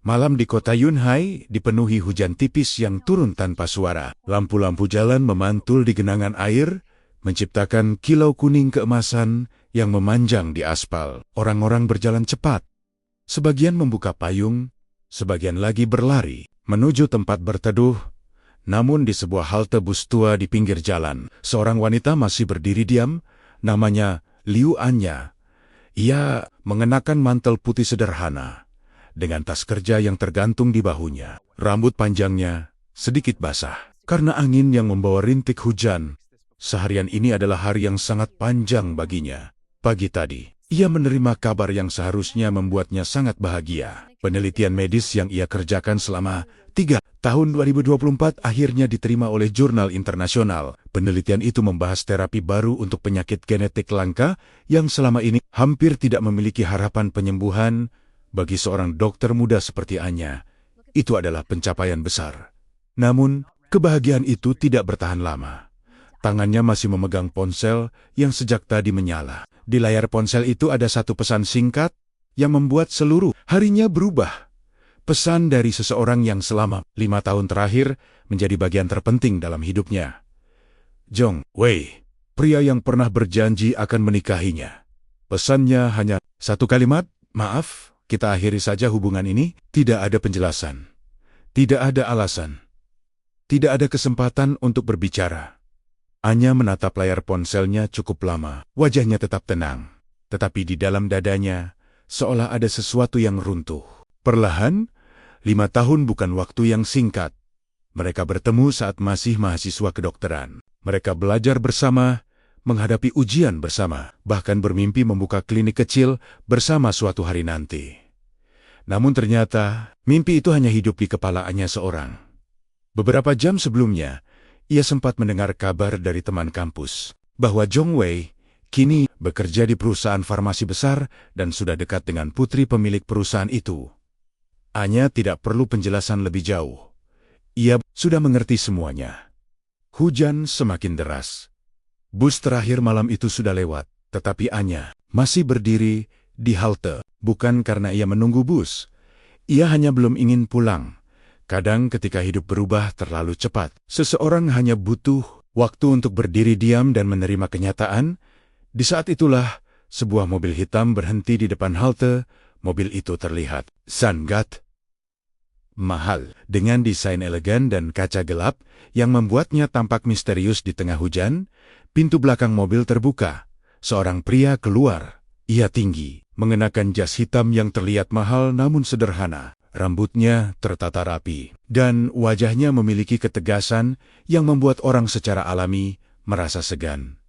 Malam di kota Yunhai dipenuhi hujan tipis yang turun tanpa suara. Lampu-lampu jalan memantul di genangan air, menciptakan kilau kuning keemasan yang memanjang di aspal. Orang-orang berjalan cepat. Sebagian membuka payung, sebagian lagi berlari menuju tempat berteduh. Namun di sebuah halte bus tua di pinggir jalan, seorang wanita masih berdiri diam, namanya Liu Anya. Ia mengenakan mantel putih sederhana, dengan tas kerja yang tergantung di bahunya. Rambut panjangnya sedikit basah karena angin yang membawa rintik hujan. Seharian ini adalah hari yang sangat panjang baginya. Pagi tadi, ia menerima kabar yang seharusnya membuatnya sangat bahagia. Penelitian medis yang ia kerjakan selama 3 tahun 2024 akhirnya diterima oleh jurnal internasional. Penelitian itu membahas terapi baru untuk penyakit genetik langka yang selama ini hampir tidak memiliki harapan penyembuhan. Bagi seorang dokter muda seperti Anya, itu adalah pencapaian besar. Namun, kebahagiaan itu tidak bertahan lama. Tangannya masih memegang ponsel yang sejak tadi menyala. Di layar ponsel itu ada satu pesan singkat yang membuat seluruh harinya berubah. Pesan dari seseorang yang selama 5 tahun terakhir menjadi bagian terpenting dalam hidupnya. Zhong Wei, pria yang pernah berjanji akan menikahinya. Pesannya hanya satu kalimat, "Maaf, kita akhiri saja hubungan ini." Tidak ada penjelasan. Tidak ada alasan. Tidak ada kesempatan untuk berbicara. Anya menatap layar ponselnya cukup lama. Wajahnya tetap tenang. Tetapi di dalam dadanya, seolah ada sesuatu yang runtuh. Perlahan, 5 tahun bukan waktu yang singkat. Mereka bertemu saat masih mahasiswa kedokteran. Mereka belajar bersama, menghadapi ujian bersama, bahkan bermimpi membuka klinik kecil bersama suatu hari nanti. Namun ternyata, mimpi itu hanya hidup di kepala Anya seorang. Beberapa jam sebelumnya, ia sempat mendengar kabar dari teman kampus bahwa Zhong Wei kini bekerja di perusahaan farmasi besar dan sudah dekat dengan putri pemilik perusahaan itu. Anya tidak perlu penjelasan lebih jauh. Ia sudah mengerti semuanya. Hujan semakin deras. Bus terakhir malam itu sudah lewat, tetapi Anya masih berdiri di halte, bukan karena ia menunggu bus. Ia hanya belum ingin pulang. Kadang ketika hidup berubah terlalu cepat, seseorang hanya butuh waktu untuk berdiri diam dan menerima kenyataan. Di saat itulah, sebuah mobil hitam berhenti di depan halte. Mobil itu terlihat sangat mahal, dengan desain elegan dan kaca gelap yang membuatnya tampak misterius di tengah hujan. Pintu belakang mobil terbuka. Seorang pria keluar. Ia tinggi, mengenakan jas hitam yang terlihat mahal namun sederhana. Rambutnya tertata rapi, dan wajahnya memiliki ketegasan yang membuat orang secara alami merasa segan.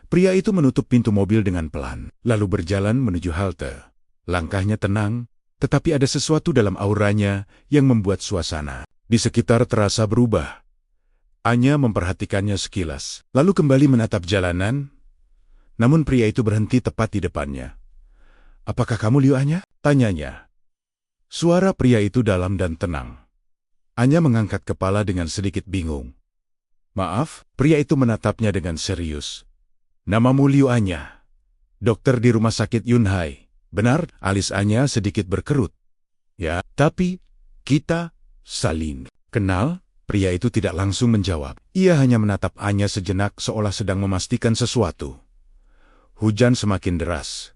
Pria itu menutup pintu mobil dengan pelan, lalu berjalan menuju halte. Langkahnya tenang, tetapi ada sesuatu dalam auranya yang membuat suasana di sekitar terasa berubah. Anya memperhatikannya sekilas, lalu kembali menatap jalanan. Namun pria itu berhenti tepat di depannya. "Apakah kamu Liu Anya?" tanyanya. Suara pria itu dalam dan tenang. Anya mengangkat kepala dengan sedikit bingung. "Maaf," pria itu menatapnya dengan serius. "Namamu Liu Anya, dokter di rumah sakit Yunhai, benar?" Alis Anya sedikit berkerut. "Ya, tapi kita saling kenal?" Pria itu tidak langsung menjawab. Ia hanya menatap Anya sejenak seolah sedang memastikan sesuatu. Hujan semakin deras.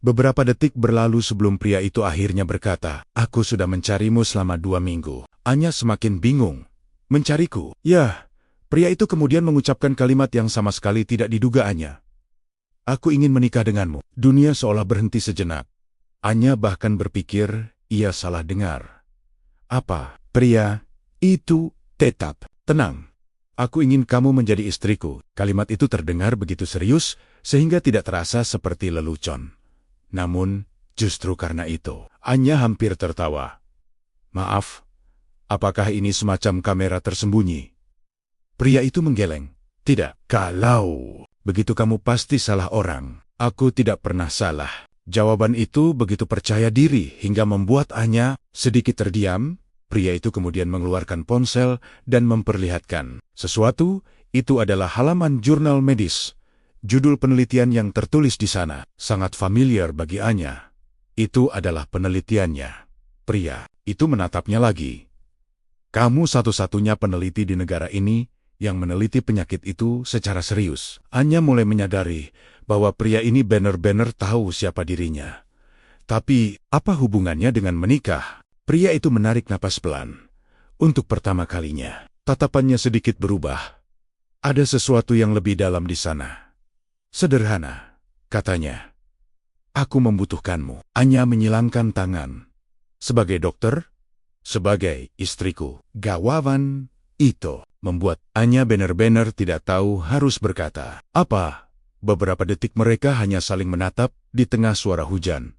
Beberapa detik berlalu sebelum pria itu akhirnya berkata, "Aku sudah mencarimu selama 2 minggu." Anya semakin bingung. "Mencariku?" "Ya." Pria itu kemudian mengucapkan kalimat yang sama sekali tidak diduga Anya. "Aku ingin menikah denganmu." Dunia seolah berhenti sejenak. Anya bahkan berpikir ia salah dengar. "Apa?" Pria itu tetap tenang. "Aku ingin kamu menjadi istriku." Kalimat itu terdengar begitu serius sehingga tidak terasa seperti lelucon. Namun, justru karena itu, Anya hampir tertawa. "Maaf, apakah ini semacam kamera tersembunyi?" Pria itu menggeleng. "Tidak, kalau begitu kamu pasti salah orang." "Aku tidak pernah salah." Jawaban itu begitu percaya diri hingga membuat Anya sedikit terdiam. Pria itu kemudian mengeluarkan ponsel dan memperlihatkan sesuatu. Itu adalah halaman jurnal medis. Judul penelitian yang tertulis di sana sangat familiar bagi Anya. Itu adalah penelitiannya. Pria itu menatapnya lagi. Kamu satu-satunya peneliti di negara ini yang meneliti penyakit itu secara serius. Anya mulai menyadari bahwa pria ini benar-benar tahu siapa dirinya. Tapi, apa hubungannya dengan menikah? Pria itu menarik napas pelan. Untuk pertama kalinya, tatapannya sedikit berubah. Ada sesuatu yang lebih dalam di sana. Sederhana, katanya. Aku membutuhkanmu. Anya menyilangkan tangan. Sebagai dokter, sebagai istriku. Gawawan itu membuat Anya benar-benar tidak tahu harus berkata apa. Beberapa detik mereka hanya saling menatap di tengah suara hujan.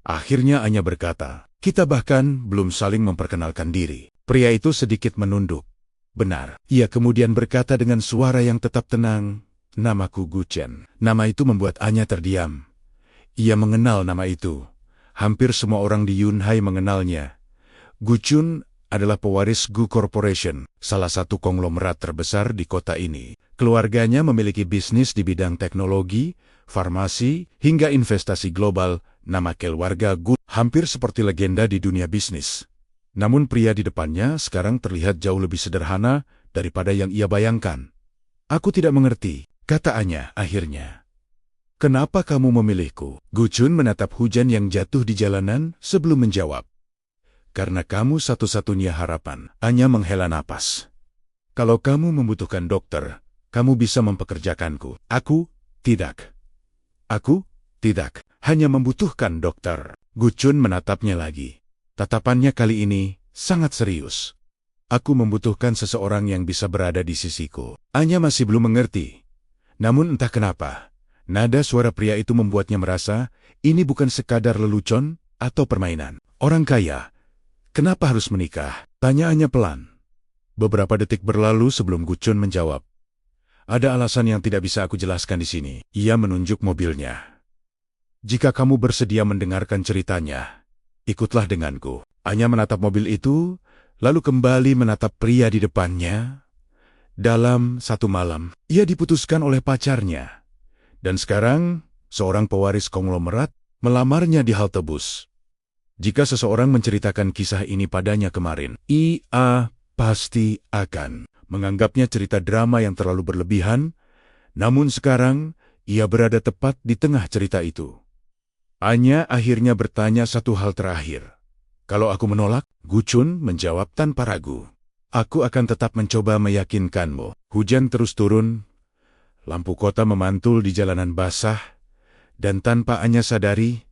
Akhirnya Anya berkata, kita bahkan belum saling memperkenalkan diri. Pria itu sedikit menunduk. Benar. Ia kemudian berkata dengan suara yang tetap tenang, namaku Gu Chen. Nama itu membuat Anya terdiam. Ia mengenal nama itu. Hampir semua orang di Yunhai mengenalnya. Gu Chun adalah pewaris Gu Corporation, salah satu konglomerat terbesar di kota ini. Keluarganya memiliki bisnis di bidang teknologi, farmasi, hingga investasi global. Nama keluarga Gu hampir seperti legenda di dunia bisnis. Namun pria di depannya sekarang terlihat jauh lebih sederhana daripada yang ia bayangkan. Aku tidak mengerti, kata Anya akhirnya. Kenapa kamu memilihku? Gu Chun menatap hujan yang jatuh di jalanan sebelum menjawab. Karena kamu satu-satunya harapan. Anya menghela napas. Kalau kamu membutuhkan dokter, kamu bisa mempekerjakanku. Aku tidak. Aku tidak. Hanya membutuhkan dokter. Gu Chun menatapnya lagi. Tatapannya kali ini sangat serius. Aku membutuhkan seseorang yang bisa berada di sisiku. Anya masih belum mengerti. Namun entah kenapa, nada suara pria itu membuatnya merasa ini bukan sekadar lelucon atau permainan. Orang kaya, kenapa harus menikah? Tanya Anya pelan. Beberapa detik berlalu sebelum Gu Chun menjawab. Ada alasan yang tidak bisa aku jelaskan di sini. Ia menunjuk mobilnya. Jika kamu bersedia mendengarkan ceritanya, ikutlah denganku. Anya menatap mobil itu, lalu kembali menatap pria di depannya. Dalam satu malam, ia diputuskan oleh pacarnya. Dan sekarang, seorang pewaris konglomerat melamarnya di halte bus. Jika seseorang menceritakan kisah ini padanya kemarin, ia pasti akan menganggapnya cerita drama yang terlalu berlebihan, namun sekarang ia berada tepat di tengah cerita itu. Anya akhirnya bertanya satu hal terakhir. Kalau aku menolak, Gu Chun menjawab tanpa ragu. Aku akan tetap mencoba meyakinkanmu. Hujan terus turun, lampu kota memantul di jalanan basah, dan tanpa Anya sadari,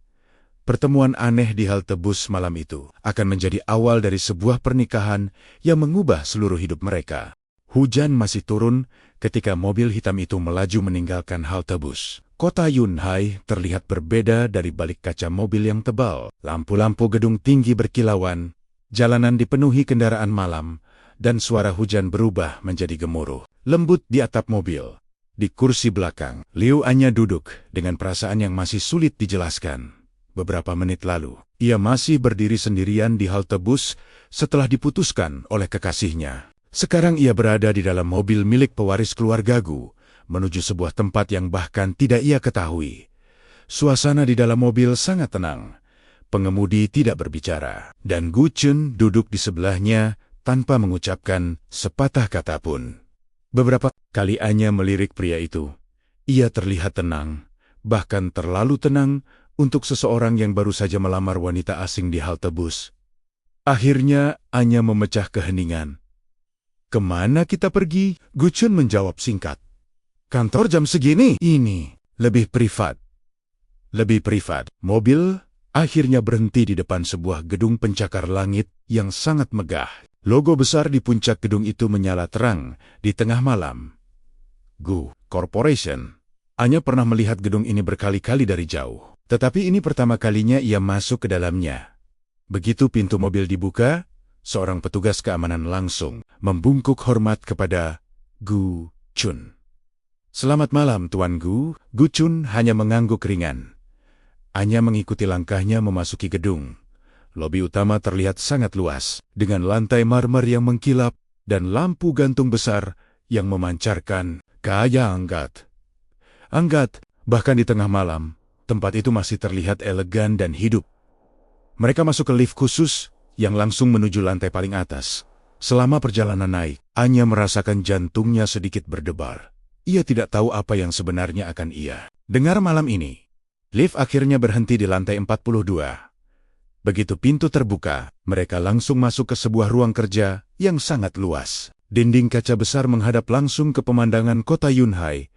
pertemuan aneh di halte bus malam itu akan menjadi awal dari sebuah pernikahan yang mengubah seluruh hidup mereka. Hujan masih turun ketika mobil hitam itu melaju meninggalkan halte bus. Kota Yunhai terlihat berbeda dari balik kaca mobil yang tebal. Lampu-lampu gedung tinggi berkilauan, jalanan dipenuhi kendaraan malam, dan suara hujan berubah menjadi gemuruh. Lembut di atap mobil. Di kursi belakang, Liu Anya duduk dengan perasaan yang masih sulit dijelaskan. Beberapa menit lalu, ia masih berdiri sendirian di halte bus setelah diputuskan oleh kekasihnya. Sekarang ia berada di dalam mobil milik pewaris keluarga Gu, menuju sebuah tempat yang bahkan tidak ia ketahui. Suasana di dalam mobil sangat tenang. Pengemudi tidak berbicara, dan Gu Chun duduk di sebelahnya tanpa mengucapkan sepatah kata pun. Beberapa kali Anya melirik pria itu. Ia terlihat tenang, bahkan terlalu tenang untuk seseorang yang baru saja melamar wanita asing di halte bus. Akhirnya Anya memecah keheningan. Kemana kita pergi? Gu Chun menjawab singkat. Kantor jam segini? Ini lebih privat. Lebih privat. Mobil akhirnya berhenti di depan sebuah gedung pencakar langit yang sangat megah. Logo besar di puncak gedung itu menyala terang di tengah malam. Gu Corporation. Anya pernah melihat gedung ini berkali-kali dari jauh. Tetapi ini pertama kalinya ia masuk ke dalamnya. Begitu pintu mobil dibuka, seorang petugas keamanan langsung membungkuk hormat kepada Gu Chun. Selamat malam, Tuan Gu. Gu Chun hanya mengangguk ringan. Anya mengikuti langkahnya memasuki gedung. Lobi utama terlihat sangat luas, dengan lantai marmer yang mengkilap dan lampu gantung besar yang memancarkan cahaya hangat. Bahkan di tengah malam, tempat itu masih terlihat elegan dan hidup. Mereka masuk ke lift khusus yang langsung menuju lantai paling atas. Selama perjalanan naik, Anya merasakan jantungnya sedikit berdebar. Ia tidak tahu apa yang sebenarnya akan ia dengar malam ini. Lift akhirnya berhenti di lantai 42. Begitu pintu terbuka, mereka langsung masuk ke sebuah ruang kerja yang sangat luas. Dinding kaca besar menghadap langsung ke pemandangan kota Yunhai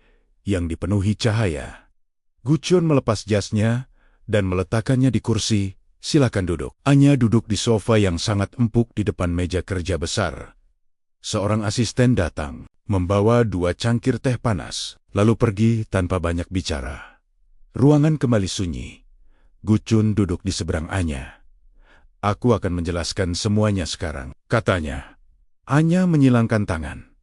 yang dipenuhi cahaya. Gu Chun melepas jasnya dan meletakkannya di kursi. Silakan duduk. Anya duduk di sofa yang sangat empuk di depan meja kerja besar. Seorang asisten datang, membawa 2 cangkir teh panas, lalu pergi tanpa banyak bicara. Ruangan kembali sunyi. Gu Chun duduk di seberang Anya. Aku akan menjelaskan semuanya sekarang, katanya. Anya menyilangkan tangan.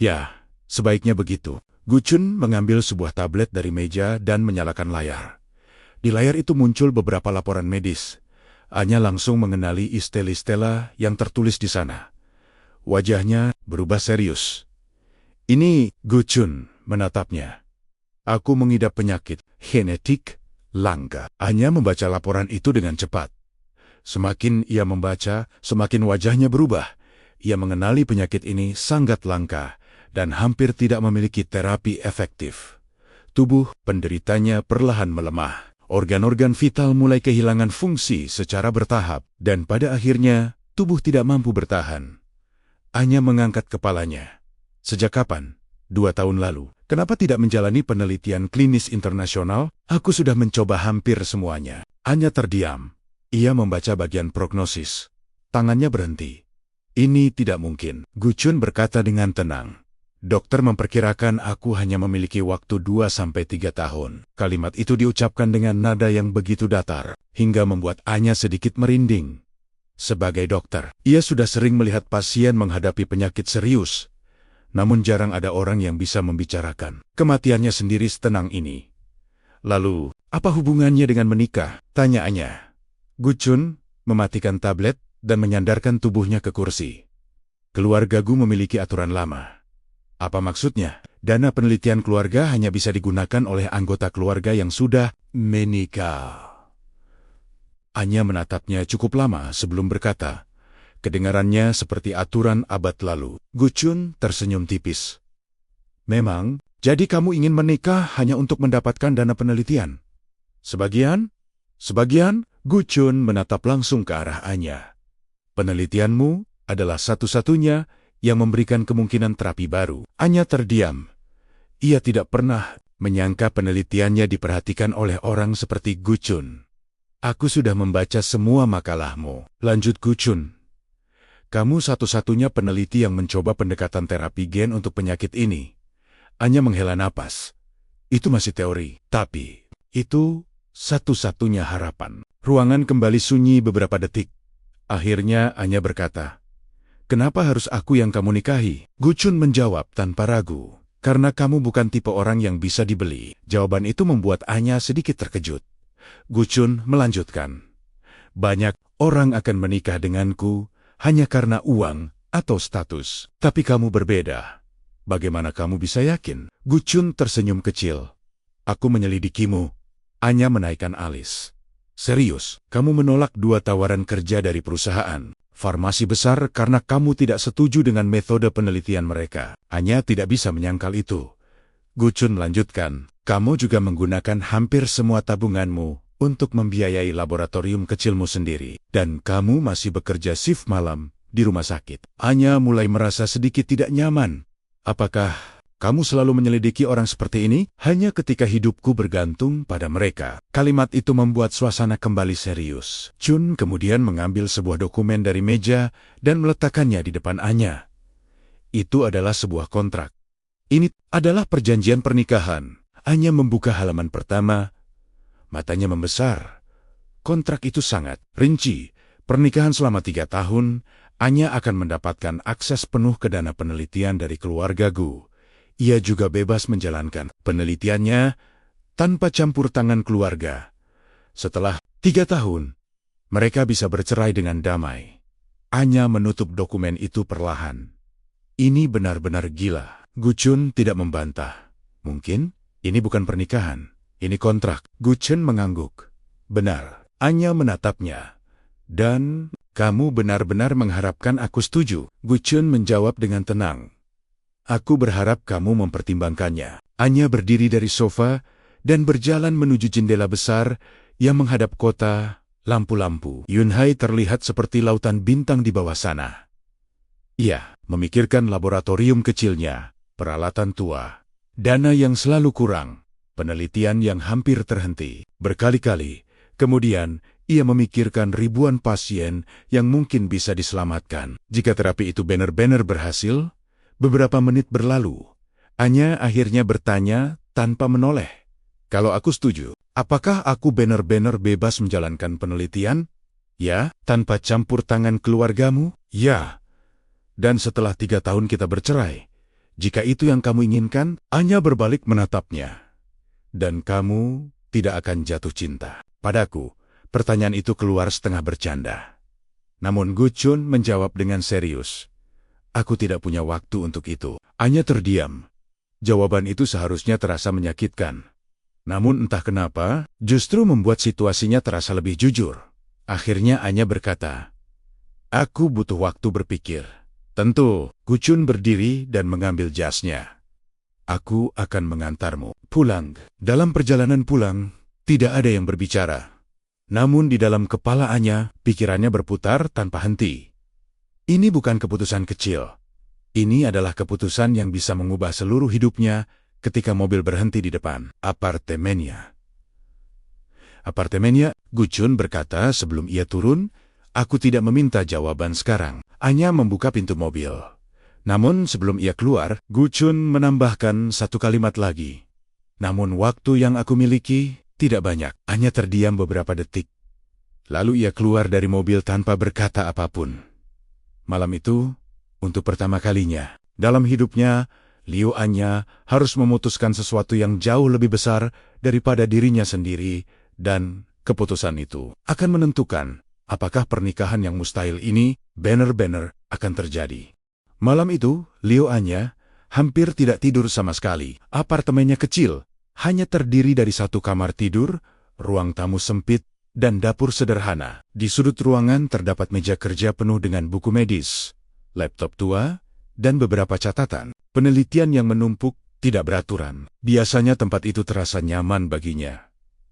Ya, sebaiknya begitu. Gu Chun mengambil sebuah tablet dari meja dan menyalakan layar. Di layar itu muncul beberapa laporan medis. Anya langsung mengenali istilah-istilah yang tertulis di sana. Wajahnya berubah serius. Ini Gu Chun menatapnya. Aku mengidap penyakit genetik langka. Anya membaca laporan itu dengan cepat. Semakin ia membaca, semakin wajahnya berubah. Ia mengenali penyakit ini sangat langka dan hampir tidak memiliki terapi efektif. Tubuh penderitanya perlahan melemah. Organ-organ vital mulai kehilangan fungsi secara bertahap, dan pada akhirnya tubuh tidak mampu bertahan. Anya mengangkat kepalanya. Sejak kapan? 2 tahun lalu. Kenapa tidak menjalani penelitian klinis internasional? Aku sudah mencoba hampir semuanya. Anya terdiam. Ia membaca bagian prognosis. Tangannya berhenti. Ini tidak mungkin. Gu Chun berkata dengan tenang. Dokter memperkirakan aku hanya memiliki waktu 2-3 tahun. Kalimat itu diucapkan dengan nada yang begitu datar, hingga membuat Anya sedikit merinding. Sebagai dokter, ia sudah sering melihat pasien menghadapi penyakit serius. Namun jarang ada orang yang bisa membicarakan kematiannya sendiri setenang ini. Lalu, apa hubungannya dengan menikah? Tanya Anya. Gu Chun mematikan tablet dan menyandarkan tubuhnya ke kursi. Keluargaku memiliki aturan lama. Apa maksudnya? Dana penelitian keluarga hanya bisa digunakan oleh anggota keluarga yang sudah menikah. Anya menatapnya cukup lama sebelum berkata. Kedengarannya seperti aturan abad lalu. Gu Chun tersenyum tipis. Memang, jadi kamu ingin menikah hanya untuk mendapatkan dana penelitian? Sebagian? Sebagian? Gu Chun menatap langsung ke arah Anya. Penelitianmu adalah satu-satunya yang memberikan kemungkinan terapi baru. Anya terdiam. Ia tidak pernah menyangka penelitiannya diperhatikan oleh orang seperti Gu Chun. Aku sudah membaca semua makalahmu, lanjut Gu Chun. Kamu satu-satunya peneliti yang mencoba pendekatan terapi gen untuk penyakit ini. Anya menghela napas. Itu masih teori, tapi itu satu-satunya harapan. Ruangan kembali sunyi beberapa detik. Akhirnya Anya berkata, "Kenapa harus aku yang kamu nikahi?" Gu Chun menjawab tanpa ragu. Karena kamu bukan tipe orang yang bisa dibeli. Jawaban itu membuat Anya sedikit terkejut. Gu Chun melanjutkan, banyak orang akan menikah denganku hanya karena uang atau status. Tapi kamu berbeda. Bagaimana kamu bisa yakin? Gu Chun tersenyum kecil. Aku menyelidikimu. Anya menaikkan alis. Serius, kamu menolak 2 tawaran kerja dari perusahaan farmasi besar karena kamu tidak setuju dengan metode penelitian mereka. Anya tidak bisa menyangkal itu. Gu Chun melanjutkan, kamu juga menggunakan hampir semua tabunganmu untuk membiayai laboratorium kecilmu sendiri. Dan kamu masih bekerja shift malam di rumah sakit. Anya mulai merasa sedikit tidak nyaman. Apakah kamu selalu menyelidiki orang seperti ini? Hanya ketika hidupku bergantung pada mereka. Kalimat itu membuat suasana kembali serius. Chun kemudian mengambil sebuah dokumen dari meja dan meletakkannya di depan Anya. Itu adalah sebuah kontrak. Ini adalah perjanjian pernikahan. Anya membuka halaman pertama. Matanya membesar. Kontrak itu sangat rinci. Pernikahan selama 3 tahun, Anya akan mendapatkan akses penuh ke dana penelitian dari keluarga Gu. Ia juga bebas menjalankan penelitiannya tanpa campur tangan keluarga. Setelah 3 tahun, mereka bisa bercerai dengan damai. Anya menutup dokumen itu perlahan. Ini benar-benar gila. Gu Chun tidak membantah. Mungkin ini bukan pernikahan. Ini kontrak. Gu Chun mengangguk. Benar. Anya menatapnya. Dan Kamu benar-benar mengharapkan aku setuju? Gu Chun menjawab dengan tenang. Aku berharap kamu mempertimbangkannya. Anya berdiri dari sofa dan berjalan menuju jendela besar yang menghadap kota, lampu-lampu. Yunhai terlihat seperti lautan bintang di bawah sana. Ia memikirkan laboratorium kecilnya, peralatan tua, dana yang selalu kurang, penelitian yang hampir terhenti. Berkali-kali, kemudian ia memikirkan ribuan pasien yang mungkin bisa diselamatkan. Jika terapi itu benar-benar berhasil, beberapa menit berlalu. Anya akhirnya bertanya tanpa menoleh. Kalau aku setuju, apakah aku benar-benar bebas menjalankan penelitian? Ya, tanpa campur tangan keluargamu? Ya. Dan setelah 3 tahun kita bercerai, jika itu yang kamu inginkan, Anya berbalik menatapnya. Dan kamu tidak akan jatuh cinta padaku. Pertanyaan itu keluar setengah bercanda. Namun Gu Chun menjawab dengan serius. Aku tidak punya waktu untuk itu. Anya terdiam. Jawaban itu seharusnya terasa menyakitkan. Namun entah kenapa, justru membuat situasinya terasa lebih jujur. Akhirnya Anya berkata, aku butuh waktu berpikir. Tentu, Gu Chun berdiri dan mengambil jasnya. Aku akan mengantarmu pulang. Dalam perjalanan pulang, tidak ada yang berbicara. Namun di dalam kepala Anya, pikirannya berputar tanpa henti. Ini bukan keputusan kecil. Ini adalah keputusan yang bisa mengubah seluruh hidupnya ketika mobil berhenti di depan apartemennya. Apartemennya, Gu Chun berkata sebelum ia turun, aku tidak meminta jawaban sekarang. Anya membuka pintu mobil. Namun sebelum ia keluar, Gu Chun menambahkan satu kalimat lagi. Namun waktu yang aku miliki tidak banyak. Anya terdiam beberapa detik. Lalu ia keluar dari mobil tanpa berkata apapun. Malam itu, untuk pertama kalinya dalam hidupnya, Liu Anya harus memutuskan sesuatu yang jauh lebih besar daripada dirinya sendiri, dan keputusan itu akan menentukan apakah pernikahan yang mustahil ini benar-benar akan terjadi. Malam itu, Liu Anya hampir tidak tidur sama sekali. Apartemennya kecil, hanya terdiri dari satu kamar tidur, ruang tamu sempit, dan dapur sederhana. Di sudut ruangan terdapat meja kerja penuh dengan buku medis, laptop tua, dan beberapa catatan. Penelitian yang menumpuk tidak beraturan. Biasanya tempat itu terasa nyaman baginya.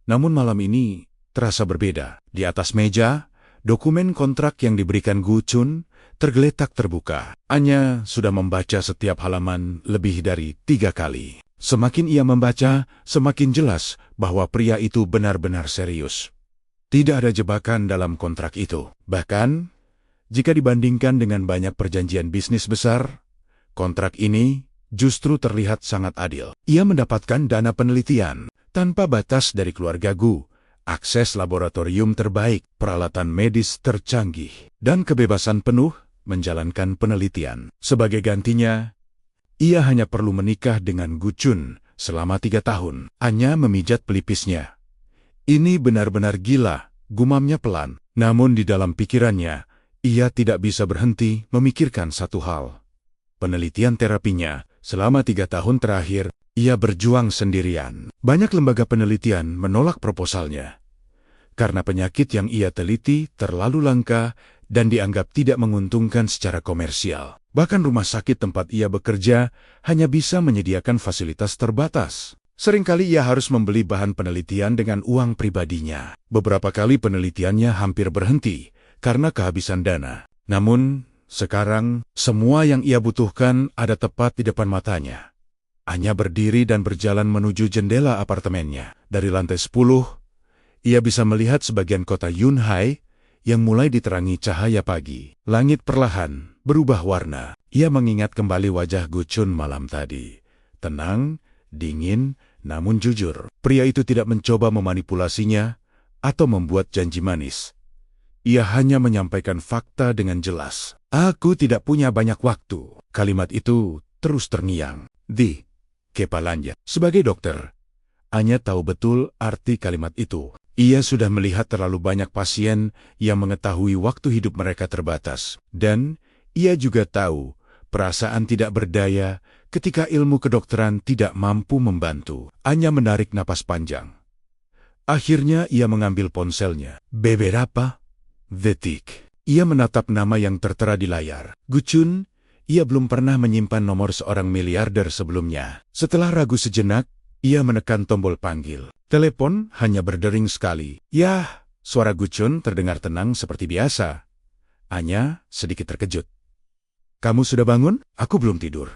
Namun malam ini terasa berbeda. Di atas meja, dokumen kontrak yang diberikan Gu Chun tergeletak terbuka. Anya sudah membaca setiap halaman lebih dari 3 kali. Semakin ia membaca, semakin jelas bahwa pria itu benar-benar serius. Tidak ada jebakan dalam kontrak itu. Bahkan, jika dibandingkan dengan banyak perjanjian bisnis besar, kontrak ini justru terlihat sangat adil. Ia mendapatkan dana penelitian tanpa batas dari keluarga Gu, akses laboratorium terbaik, peralatan medis tercanggih, dan kebebasan penuh menjalankan penelitian. Sebagai gantinya, ia hanya perlu menikah dengan Gu Chun selama 3 tahun. Anya memijat pelipisnya. Ini benar-benar gila, gumamnya pelan. Namun di dalam pikirannya, ia tidak bisa berhenti memikirkan satu hal. Penelitian terapinya selama 3 tahun terakhir, ia berjuang sendirian. Banyak lembaga penelitian menolak proposalnya. Karena penyakit yang ia teliti terlalu langka dan dianggap tidak menguntungkan secara komersial. Bahkan rumah sakit tempat ia bekerja hanya bisa menyediakan fasilitas terbatas. Seringkali ia harus membeli bahan penelitian dengan uang pribadinya. Beberapa kali penelitiannya hampir berhenti karena kehabisan dana. Namun, sekarang semua yang ia butuhkan ada tepat di depan matanya. Anya berdiri dan berjalan menuju jendela apartemennya. Dari lantai 10, ia bisa melihat sebagian kota Yunhai yang mulai diterangi cahaya pagi. Langit perlahan berubah warna. Ia mengingat kembali wajah Gu Chun malam tadi. Tenang, dingin, namun jujur. Pria itu tidak mencoba memanipulasinya atau membuat janji manis. Ia hanya menyampaikan fakta dengan jelas. Aku tidak punya banyak waktu. Kalimat itu terus terngiang di kepalanya. Sebagai dokter, Anya tahu betul arti kalimat itu. Ia sudah melihat terlalu banyak pasien yang mengetahui waktu hidup mereka terbatas. Dan ia juga tahu perasaan tidak berdaya ketika ilmu kedokteran tidak mampu membantu. Anya menarik napas panjang. Akhirnya ia mengambil ponselnya. Beberapa detik. Ia menatap nama yang tertera di layar. Guchun, ia belum pernah menyimpan nomor seorang miliarder sebelumnya. Setelah ragu sejenak, ia menekan tombol panggil. Telepon hanya berdering sekali. Yah, suara Guchun terdengar tenang seperti biasa. Anya sedikit terkejut. Kamu sudah bangun? Aku belum tidur.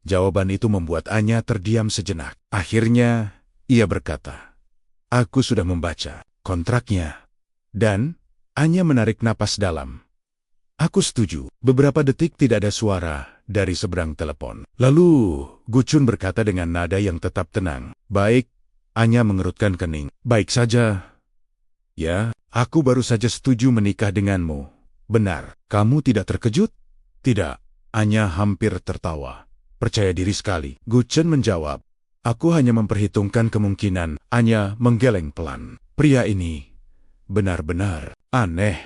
Jawaban itu membuat Anya terdiam sejenak. Akhirnya, ia berkata, aku sudah membaca kontraknya. Dan Anya menarik napas dalam. Aku setuju. Beberapa detik tidak ada suara dari seberang telepon. Lalu, Guchun berkata dengan nada yang tetap tenang. Baik, Anya mengerutkan kening. Baik saja. Ya, aku baru saja setuju menikah denganmu. Benar, kamu tidak terkejut? Tidak, Anya hampir tertawa. Percaya diri sekali. Guchun menjawab. Aku hanya memperhitungkan kemungkinan. Anya menggeleng pelan. Pria ini benar-benar aneh.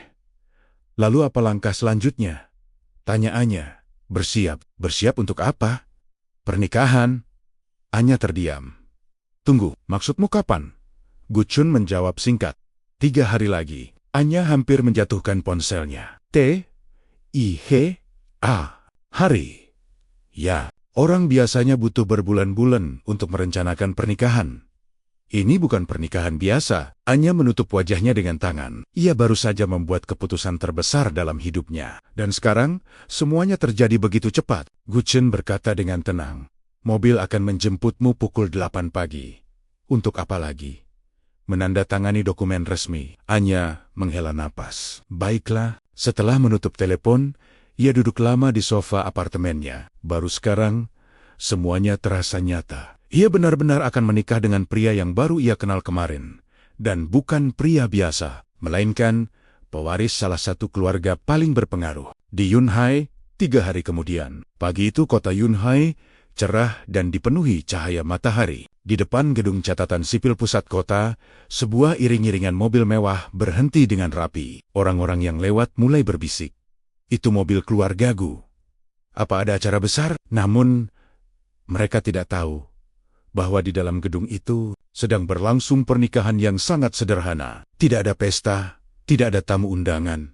Lalu apa langkah selanjutnya? Tanya Anya. Bersiap. Bersiap untuk apa? Pernikahan. Anya terdiam. Tunggu, maksudmu kapan? Guchun menjawab singkat. 3 hari lagi. Anya hampir menjatuhkan ponselnya. T-I-H-A. Hari. Ya, orang biasanya butuh berbulan-bulan untuk merencanakan pernikahan. Ini bukan pernikahan biasa. Anya menutup wajahnya dengan tangan. Ia baru saja membuat keputusan terbesar dalam hidupnya. Dan sekarang, semuanya terjadi begitu cepat. Guchun berkata dengan tenang. Mobil akan menjemputmu pukul 8 pagi. Untuk apa lagi? Menandatangani dokumen resmi. Anya menghela napas. Baiklah. Setelah menutup telepon, ia duduk lama di sofa apartemennya. Baru sekarang, semuanya terasa nyata. Ia benar-benar akan menikah dengan pria yang baru ia kenal kemarin. Dan bukan pria biasa, melainkan pewaris salah satu keluarga paling berpengaruh. Di Yunhai, 3 hari kemudian. Pagi itu kota Yunhai cerah dan dipenuhi cahaya matahari. Di depan gedung catatan sipil pusat kota, sebuah iring-iringan mobil mewah berhenti dengan rapi. Orang-orang yang lewat mulai berbisik. Itu mobil keluarga Gu. Apa ada acara besar? Namun, mereka tidak tahu bahwa di dalam gedung itu sedang berlangsung pernikahan yang sangat sederhana. Tidak ada pesta, tidak ada tamu undangan.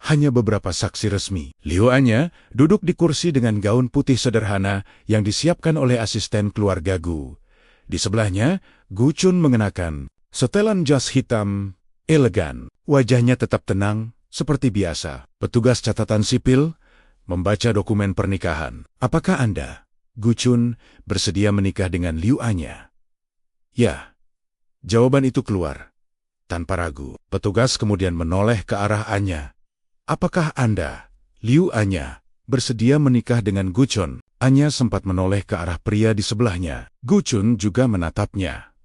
Hanya beberapa saksi resmi. Liu Anya duduk di kursi dengan gaun putih sederhana yang disiapkan oleh asisten keluarga Gu. Di sebelahnya, Guchun mengenakan setelan jas hitam, elegan. Wajahnya tetap tenang, seperti biasa. Petugas catatan sipil membaca dokumen pernikahan. Apakah Anda, Guchun, bersedia menikah dengan Liu Anya? Ya. Jawaban itu keluar tanpa ragu. Petugas kemudian menoleh ke arah Anya. Apakah Anda, Liu Anya, bersedia menikah dengan Guchun? Anya sempat menoleh ke arah pria di sebelahnya. Guchun juga menatapnya.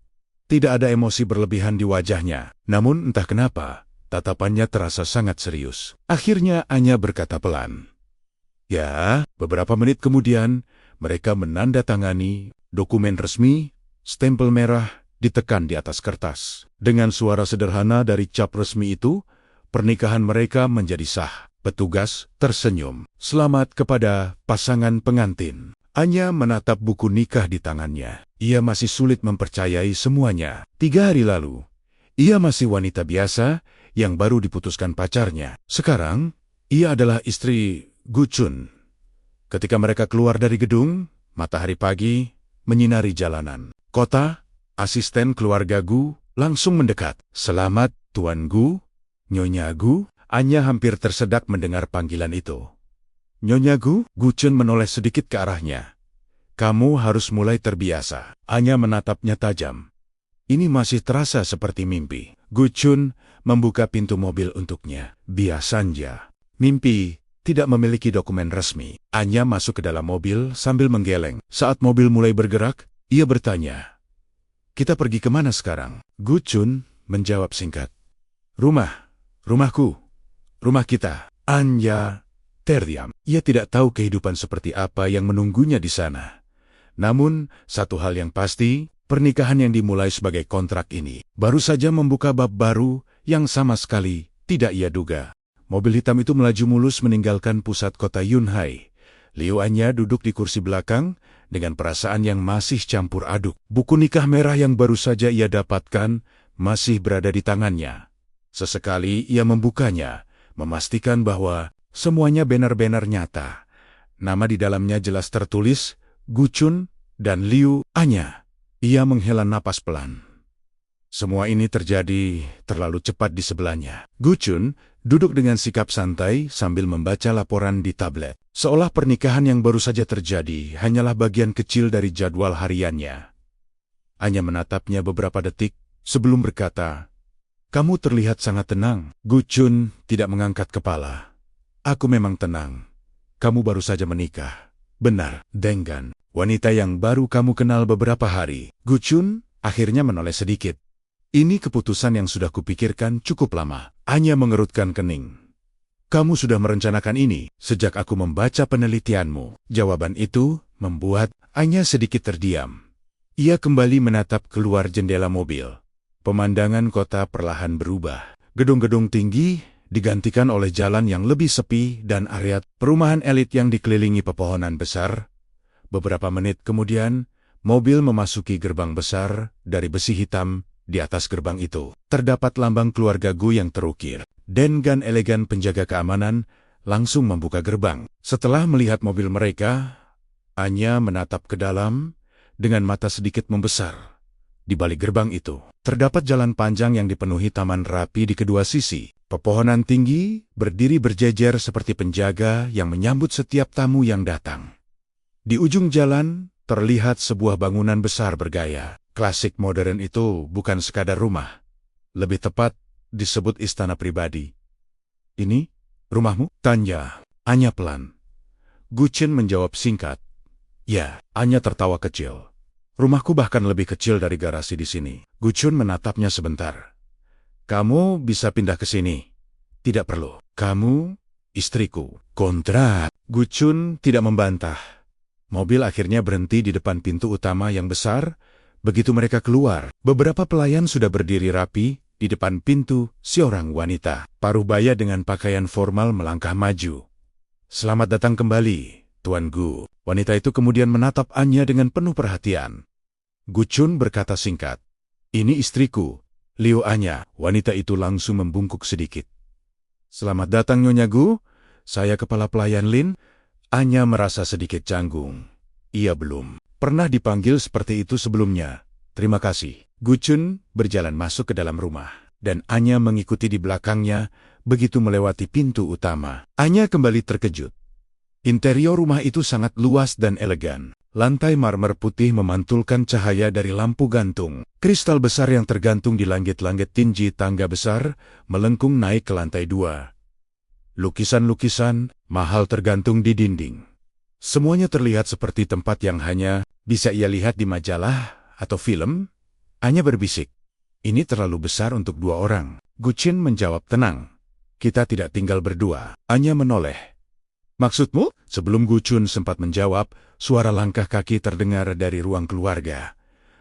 Tidak ada emosi berlebihan di wajahnya. Namun entah kenapa, tatapannya terasa sangat serius. Akhirnya Anya berkata pelan. Ya, beberapa menit kemudian, mereka menandatangani dokumen resmi, stempel merah ditekan di atas kertas. Dengan suara sederhana dari cap resmi itu, pernikahan mereka menjadi sah. Petugas tersenyum. Selamat kepada pasangan pengantin. Anya menatap buku nikah di tangannya. Ia masih sulit mempercayai semuanya. 3 hari lalu, ia masih wanita biasa yang baru diputuskan pacarnya. Sekarang, ia adalah istri Guchun. Ketika mereka keluar dari gedung, matahari pagi menyinari jalanan. Kota, asisten keluarga Gu langsung mendekat. Selamat, Tuan Gu, Nyonya Gu. Anya hampir tersedak mendengar panggilan itu. Nyonya Gu, Guchun menoleh sedikit ke arahnya. Kamu harus mulai terbiasa. Anya menatapnya tajam. Ini masih terasa seperti mimpi. Guchun membuka pintu mobil untuknya. Biasanya, mimpi tidak memiliki dokumen resmi. Anya masuk ke dalam mobil sambil menggeleng. Saat mobil mulai bergerak, ia bertanya, kita pergi kemana sekarang? Guchun menjawab singkat. Rumahku. Rumah kita. Anya terdiam. Ia tidak tahu kehidupan seperti apa yang menunggunya di sana. Namun, satu hal yang pasti, pernikahan yang dimulai sebagai kontrak ini baru saja membuka bab baru yang sama sekali tidak ia duga. Mobil hitam itu melaju mulus meninggalkan pusat kota Yunhai. Liu Anya duduk di kursi belakang dengan perasaan yang masih campur aduk. Buku nikah merah yang baru saja ia dapatkan masih berada di tangannya. Sesekali ia membukanya, memastikan bahwa semuanya benar-benar nyata. Nama di dalamnya jelas tertulis, Guchun dan Liu Anya. Ia menghela napas pelan. Semua ini terjadi terlalu cepat di sebelahnya. Guchun duduk dengan sikap santai sambil membaca laporan di tablet. Seolah pernikahan yang baru saja terjadi hanyalah bagian kecil dari jadwal hariannya. Anya menatapnya beberapa detik sebelum berkata, "Kamu terlihat sangat tenang." Guchun tidak mengangkat kepala. "Aku memang tenang. Kamu baru saja menikah." "Benar, Denggan. Wanita yang baru kamu kenal beberapa hari." Guchun akhirnya menoleh sedikit. "Ini keputusan yang sudah kupikirkan cukup lama." Anya mengerutkan kening. "Kamu sudah merencanakan ini sejak aku membaca penelitianmu." Jawaban itu membuat Anya sedikit terdiam. Ia kembali menatap keluar jendela mobil. Pemandangan kota perlahan berubah. Gedung-gedung tinggi digantikan oleh jalan yang lebih sepi dan area perumahan elit yang dikelilingi pepohonan besar. Beberapa menit kemudian, mobil memasuki gerbang besar dari besi hitam. Di atas gerbang itu, terdapat lambang keluarga Gu yang terukir. Denggan elegan penjaga keamanan langsung membuka gerbang. Setelah melihat mobil mereka, Anya menatap ke dalam dengan mata sedikit membesar. Di balik gerbang itu, terdapat jalan panjang yang dipenuhi taman rapi di kedua sisi. Pepohonan tinggi berdiri berjejer seperti penjaga yang menyambut setiap tamu yang datang. Di ujung jalan, terlihat sebuah bangunan besar bergaya klasik modern. Itu bukan sekadar rumah. Lebih tepat, disebut istana pribadi. "Ini rumahmu?" tanya Anya pelan. Guchun menjawab singkat, "Ya." Anya tertawa kecil. "Rumahku bahkan lebih kecil dari garasi di sini." Guchun menatapnya sebentar. "Kamu bisa pindah ke sini." "Tidak perlu. Kamu istriku." "Kontrak." Guchun tidak membantah. Mobil akhirnya berhenti di depan pintu utama yang besar. Begitu mereka keluar, beberapa pelayan sudah berdiri rapi di depan pintu. Seorang wanita paruh baya dengan pakaian formal melangkah maju. "Selamat datang kembali, Tuan Gu." Wanita itu kemudian menatap Anya dengan penuh perhatian. Guchun berkata singkat, "Ini istriku, Liu Anya." Wanita itu langsung membungkuk sedikit. "Selamat datang, Nyonya Gu. Saya kepala pelayan Lin." Anya merasa sedikit canggung. Ia belum pernah dipanggil seperti itu sebelumnya. "Terima kasih." Guchun berjalan masuk ke dalam rumah, dan Anya mengikuti di belakangnya begitu melewati pintu utama. Anya kembali terkejut. Interior rumah itu sangat luas dan elegan. Lantai marmer putih memantulkan cahaya dari lampu gantung. Kristal besar yang tergantung di langit-langit tinggi tangga besar melengkung naik ke lantai 2. Lukisan-lukisan mahal tergantung di dinding. Semuanya terlihat seperti tempat yang hanya bisa ia lihat di majalah atau film. Anya berbisik, "Ini terlalu besar untuk 2 orang." Guchun menjawab tenang, "Kita tidak tinggal berdua." Anya menoleh. "Maksudmu?" Sebelum Guchun sempat menjawab, suara langkah kaki terdengar dari ruang keluarga.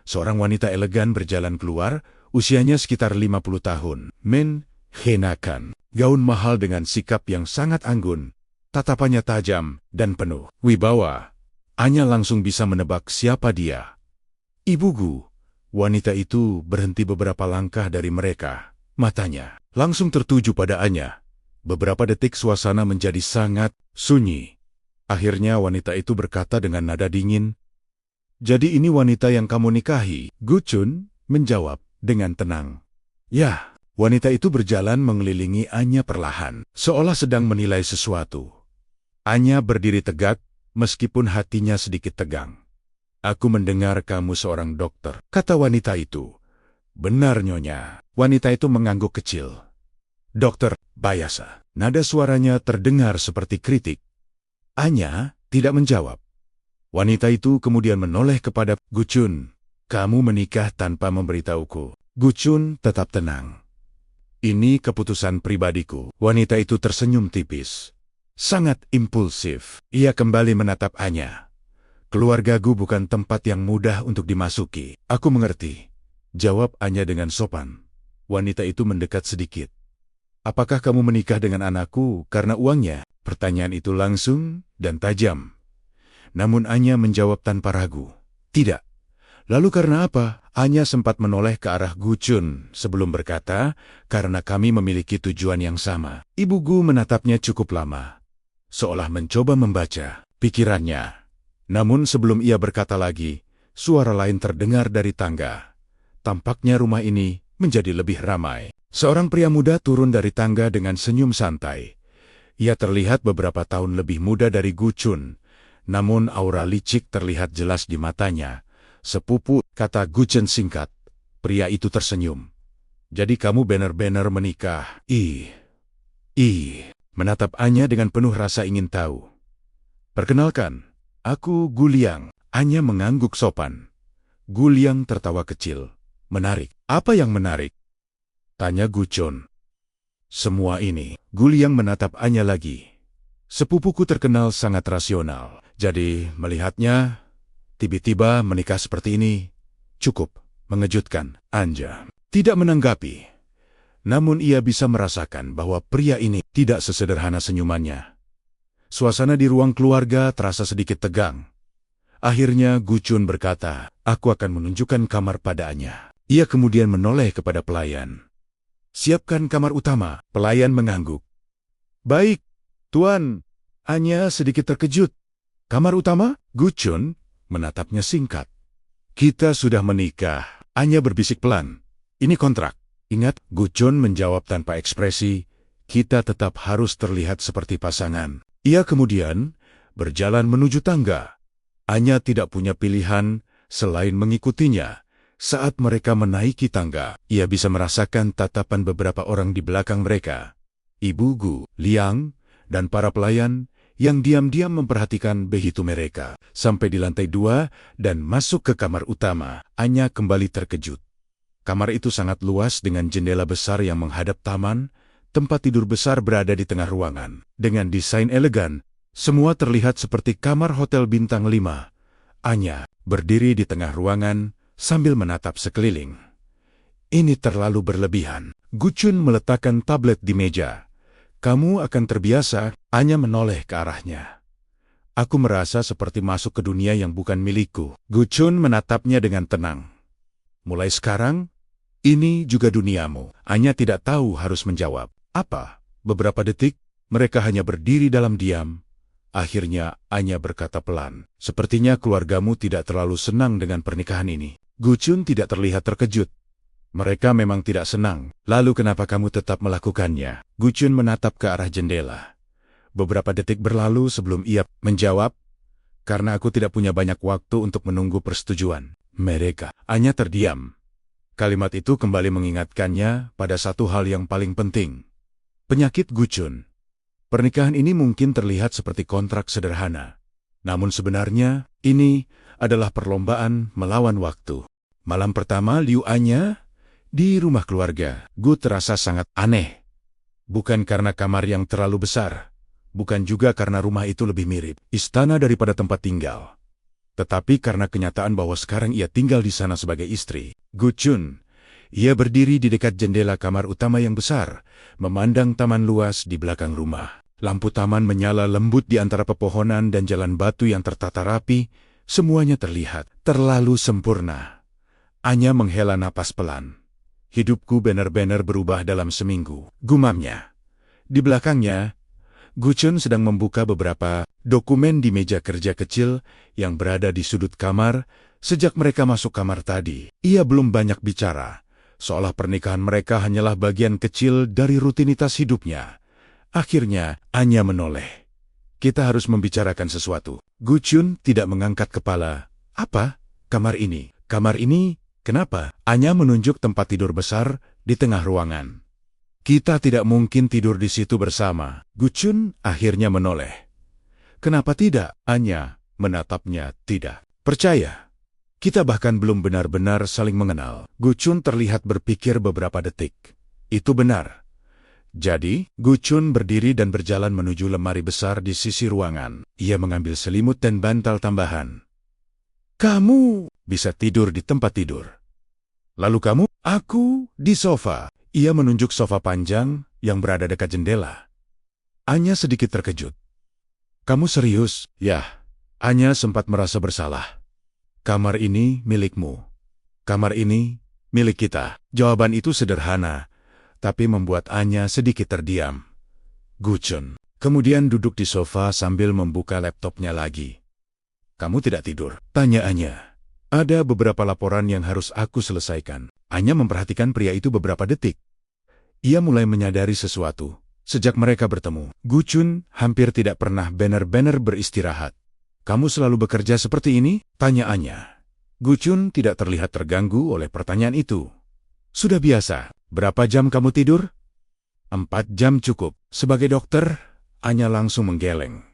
Seorang wanita elegan berjalan keluar, usianya sekitar 50 tahun. Mengenakan gaun mahal dengan sikap yang sangat anggun. Tatapannya tajam dan penuh wibawa. Anya langsung bisa menebak siapa dia. "Ibu Gu." Wanita itu berhenti beberapa langkah dari mereka. Matanya langsung tertuju pada Anya. Beberapa detik suasana menjadi sangat sunyi. Akhirnya wanita itu berkata dengan nada dingin, "Jadi ini wanita yang kamu nikahi?" Guchun menjawab dengan tenang, "Ya." Wanita itu berjalan mengelilingi Anya perlahan, seolah sedang menilai sesuatu. Anya berdiri tegak, meskipun hatinya sedikit tegang. "Aku mendengar kamu seorang dokter," kata wanita itu. "Benar, Nyonya." Wanita itu mengangguk kecil. "Dokter Bayasa." Nada suaranya terdengar seperti kritik. Anya tidak menjawab. Wanita itu kemudian menoleh kepada Guchun. "Kamu menikah tanpa memberitahuku." Guchun tetap tenang. "Ini keputusan pribadiku." Wanita itu tersenyum tipis. Sangat impulsif. Ia kembali menatap Anya. "Keluarga Gu bukan tempat yang mudah untuk dimasuki." "Aku mengerti," jawab Anya dengan sopan. Wanita itu mendekat sedikit. "Apakah kamu menikah dengan anakku karena uangnya?" Pertanyaan itu langsung dan tajam. Namun Anya menjawab tanpa ragu, "Tidak." "Lalu karena apa?" Anya sempat menoleh ke arah Gu Chun sebelum berkata, karena kami memiliki tujuan yang sama. Ibu Gu menatapnya cukup lama, seolah mencoba membaca pikirannya. Namun sebelum ia berkata lagi, suara lain terdengar dari tangga. Tampaknya rumah ini menjadi lebih ramai. Seorang pria muda turun dari tangga dengan senyum santai. Ia terlihat beberapa tahun lebih muda dari Gu Chun, namun aura licik terlihat jelas di matanya. Sepupu, kata Gu Chun singkat. Pria itu tersenyum. Jadi kamu benar-benar menikah? Menatap Anya dengan penuh rasa ingin tahu. Perkenalkan, aku Gu Liang. Anya mengangguk sopan. Gu Liang tertawa kecil. Menarik. Apa yang menarik? Tanya Gu Chun. Semua ini. Gu Liang menatap Anya lagi. Sepupuku terkenal sangat rasional. Jadi melihatnya tiba-tiba menikah seperti ini cukup mengejutkan. Anya tidak menanggapi. Namun ia bisa merasakan bahwa pria ini tidak sesederhana senyumannya. Suasana di ruang keluarga terasa sedikit tegang. Akhirnya Gu Chun berkata, aku akan menunjukkan kamar pada Anya. Ia kemudian menoleh kepada pelayan. Siapkan kamar utama. Pelayan mengangguk. Baik, Tuan. Anya sedikit terkejut. Kamar utama? Gu Chun menatapnya singkat. Kita sudah menikah. Anya berbisik pelan. Ini kontrak. Ingat, Gu Chun menjawab tanpa ekspresi. Kita tetap harus terlihat seperti pasangan. Ia kemudian berjalan menuju tangga. Anya tidak punya pilihan selain mengikutinya. Saat mereka menaiki tangga, ia bisa merasakan tatapan beberapa orang di belakang mereka. Ibu Gu Liang dan para pelayan yang diam-diam memperhatikan begitu mereka. Sampai di lantai 2 dan masuk ke kamar utama, Anya kembali terkejut. Kamar itu sangat luas dengan jendela besar yang menghadap taman. Tempat tidur besar berada di tengah ruangan. Dengan desain elegan, semua terlihat seperti kamar hotel bintang 5. Anya berdiri di tengah ruangan sambil menatap sekeliling. Ini terlalu berlebihan. Gu Chun meletakkan tablet di meja. Kamu akan terbiasa. Anya menoleh ke arahnya. Aku merasa seperti masuk ke dunia yang bukan milikku. Gu Chun menatapnya dengan tenang. Mulai sekarang, ini juga duniamu. Anya tidak tahu harus menjawab. Apa? Beberapa detik, mereka hanya berdiri dalam diam. Akhirnya, Anya berkata pelan. Sepertinya keluargamu tidak terlalu senang dengan pernikahan ini. Gu Chun tidak terlihat terkejut. Mereka memang tidak senang. Lalu kenapa kamu tetap melakukannya? Gu Chun menatap ke arah jendela. Beberapa detik berlalu sebelum ia menjawab, karena aku tidak punya banyak waktu untuk menunggu persetujuan mereka. Anya terdiam. Kalimat itu kembali mengingatkannya pada satu hal yang paling penting. Penyakit Gu Chun. Pernikahan ini mungkin terlihat seperti kontrak sederhana. Namun sebenarnya, ini adalah perlombaan melawan waktu. Malam pertama Liu Anya di rumah keluarga. Gu terasa sangat aneh. Bukan karena kamar yang terlalu besar. Bukan juga karena rumah itu lebih mirip istana daripada tempat tinggal. Tetapi karena kenyataan bahwa sekarang ia tinggal di sana sebagai istri. Gu Chun. Ia berdiri di dekat jendela kamar utama yang besar, memandang taman luas di belakang rumah. Lampu taman menyala lembut di antara pepohonan dan jalan batu yang tertata rapi. Semuanya terlihat terlalu sempurna. Anya menghela napas pelan. Hidupku benar-benar berubah dalam seminggu, gumamnya. Di belakangnya, Gu Chun sedang membuka beberapa dokumen di meja kerja kecil yang berada di sudut kamar. Sejak mereka masuk kamar tadi, ia belum banyak bicara, seolah pernikahan mereka hanyalah bagian kecil dari rutinitas hidupnya. Akhirnya, Anya menoleh. Kita harus membicarakan sesuatu. Gu Chun tidak mengangkat kepala. Apa? Kamar ini. Kamar ini? Kenapa? Anya menunjuk tempat tidur besar di tengah ruangan. Kita tidak mungkin tidur di situ bersama. Gu Chun akhirnya menoleh. Kenapa tidak? Anya menatapnya tidak. Percaya. Kita bahkan belum benar-benar saling mengenal. Gu Chun terlihat berpikir beberapa detik. Itu benar. Jadi, Gu Chun berdiri dan berjalan menuju lemari besar di sisi ruangan. Ia mengambil selimut dan bantal tambahan. Kamu bisa tidur di tempat tidur. Lalu kamu? Aku di sofa. Ia menunjuk sofa panjang yang berada dekat jendela. Anya sedikit terkejut. Kamu serius? Ya. Anya sempat merasa bersalah. Kamar ini milikmu. Kamar ini milik kita. Jawaban itu sederhana, tapi membuat Anya sedikit terdiam. Gu Chun kemudian duduk di sofa sambil membuka laptopnya lagi. Kamu tidak tidur? Tanya Anya. Ada beberapa laporan yang harus aku selesaikan. Anya memperhatikan pria itu beberapa detik. Ia mulai menyadari sesuatu. Sejak mereka bertemu, Gu Chun hampir tidak pernah benar-benar beristirahat. Kamu selalu bekerja seperti ini? Tanya Anya. Gu Chun tidak terlihat terganggu oleh pertanyaan itu. Sudah biasa. Berapa jam kamu tidur? 4 jam cukup. Sebagai dokter, Anya langsung menggeleng.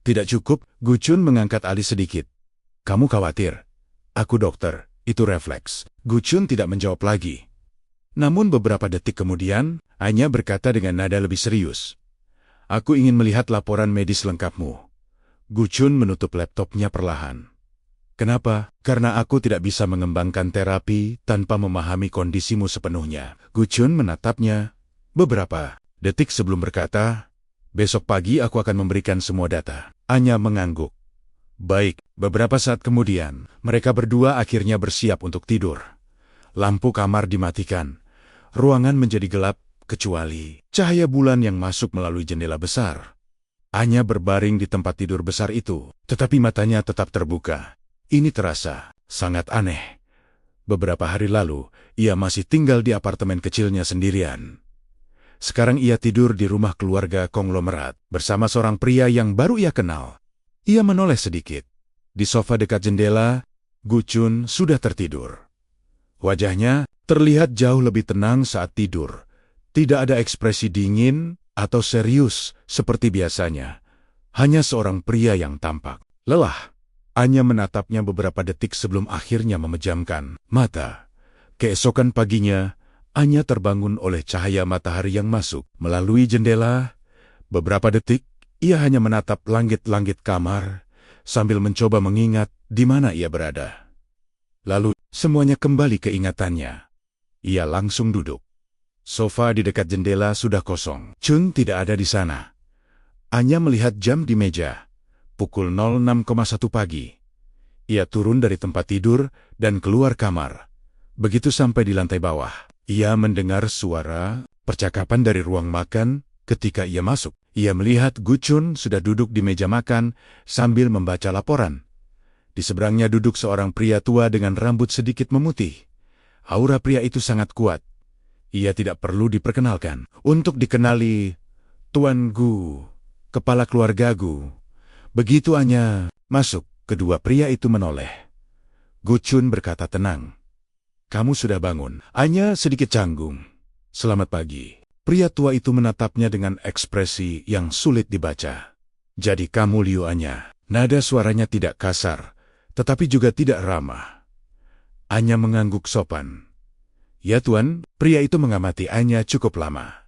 Tidak cukup, Gu Chun mengangkat alis sedikit. Kamu khawatir? Aku dokter, itu refleks. Gu Chun tidak menjawab lagi. Namun beberapa detik kemudian, Anya berkata dengan nada lebih serius. Aku ingin melihat laporan medis lengkapmu. Gu Chun menutup laptopnya perlahan. Kenapa? Karena aku tidak bisa mengembangkan terapi tanpa memahami kondisimu sepenuhnya. Gu Chun menatapnya beberapa detik sebelum berkata, besok pagi aku akan memberikan semua data. Anya mengangguk. Baik, beberapa saat kemudian, mereka berdua akhirnya bersiap untuk tidur. Lampu kamar dimatikan. Ruangan menjadi gelap, kecuali cahaya bulan yang masuk melalui jendela besar. Anya berbaring di tempat tidur besar itu, tetapi matanya tetap terbuka. Ini terasa sangat aneh. Beberapa hari lalu, ia masih tinggal di apartemen kecilnya sendirian. Sekarang ia tidur di rumah keluarga konglomerat bersama seorang pria yang baru ia kenal. Ia menoleh sedikit. Di sofa dekat jendela, Gu Chun sudah tertidur. Wajahnya terlihat jauh lebih tenang saat tidur. Tidak ada ekspresi dingin atau serius seperti biasanya. Hanya seorang pria yang tampak lelah. Anya menatapnya beberapa detik sebelum akhirnya memejamkan mata. Keesokan paginya, Anya terbangun oleh cahaya matahari yang masuk melalui jendela. Beberapa detik, ia hanya menatap langit-langit kamar sambil mencoba mengingat di mana ia berada. Lalu, semuanya kembali ke ingatannya. Ia langsung duduk. Sofa di dekat jendela sudah kosong. Chun tidak ada di sana. Anya melihat jam di meja. Pukul 06,1 pagi. Ia turun dari tempat tidur dan keluar kamar. Begitu sampai di lantai bawah, ia mendengar suara percakapan dari ruang makan. Ketika ia masuk, ia melihat Gu Chun sudah duduk di meja makan sambil membaca laporan. Di seberangnya duduk seorang pria tua dengan rambut sedikit memutih. Aura pria itu sangat kuat. Ia tidak perlu diperkenalkan. Untuk dikenali, Tuan Gu, kepala keluarga Gu. Begitu Anya masuk, kedua pria itu menoleh. Gu Chun berkata tenang. Kamu sudah bangun. Anya sedikit canggung. Selamat pagi. Pria tua itu menatapnya dengan ekspresi yang sulit dibaca. Jadi kamu Liu Anya. Nada suaranya tidak kasar, tetapi juga tidak ramah. Anya mengangguk sopan. Ya Tuan, pria itu mengamati Anya cukup lama.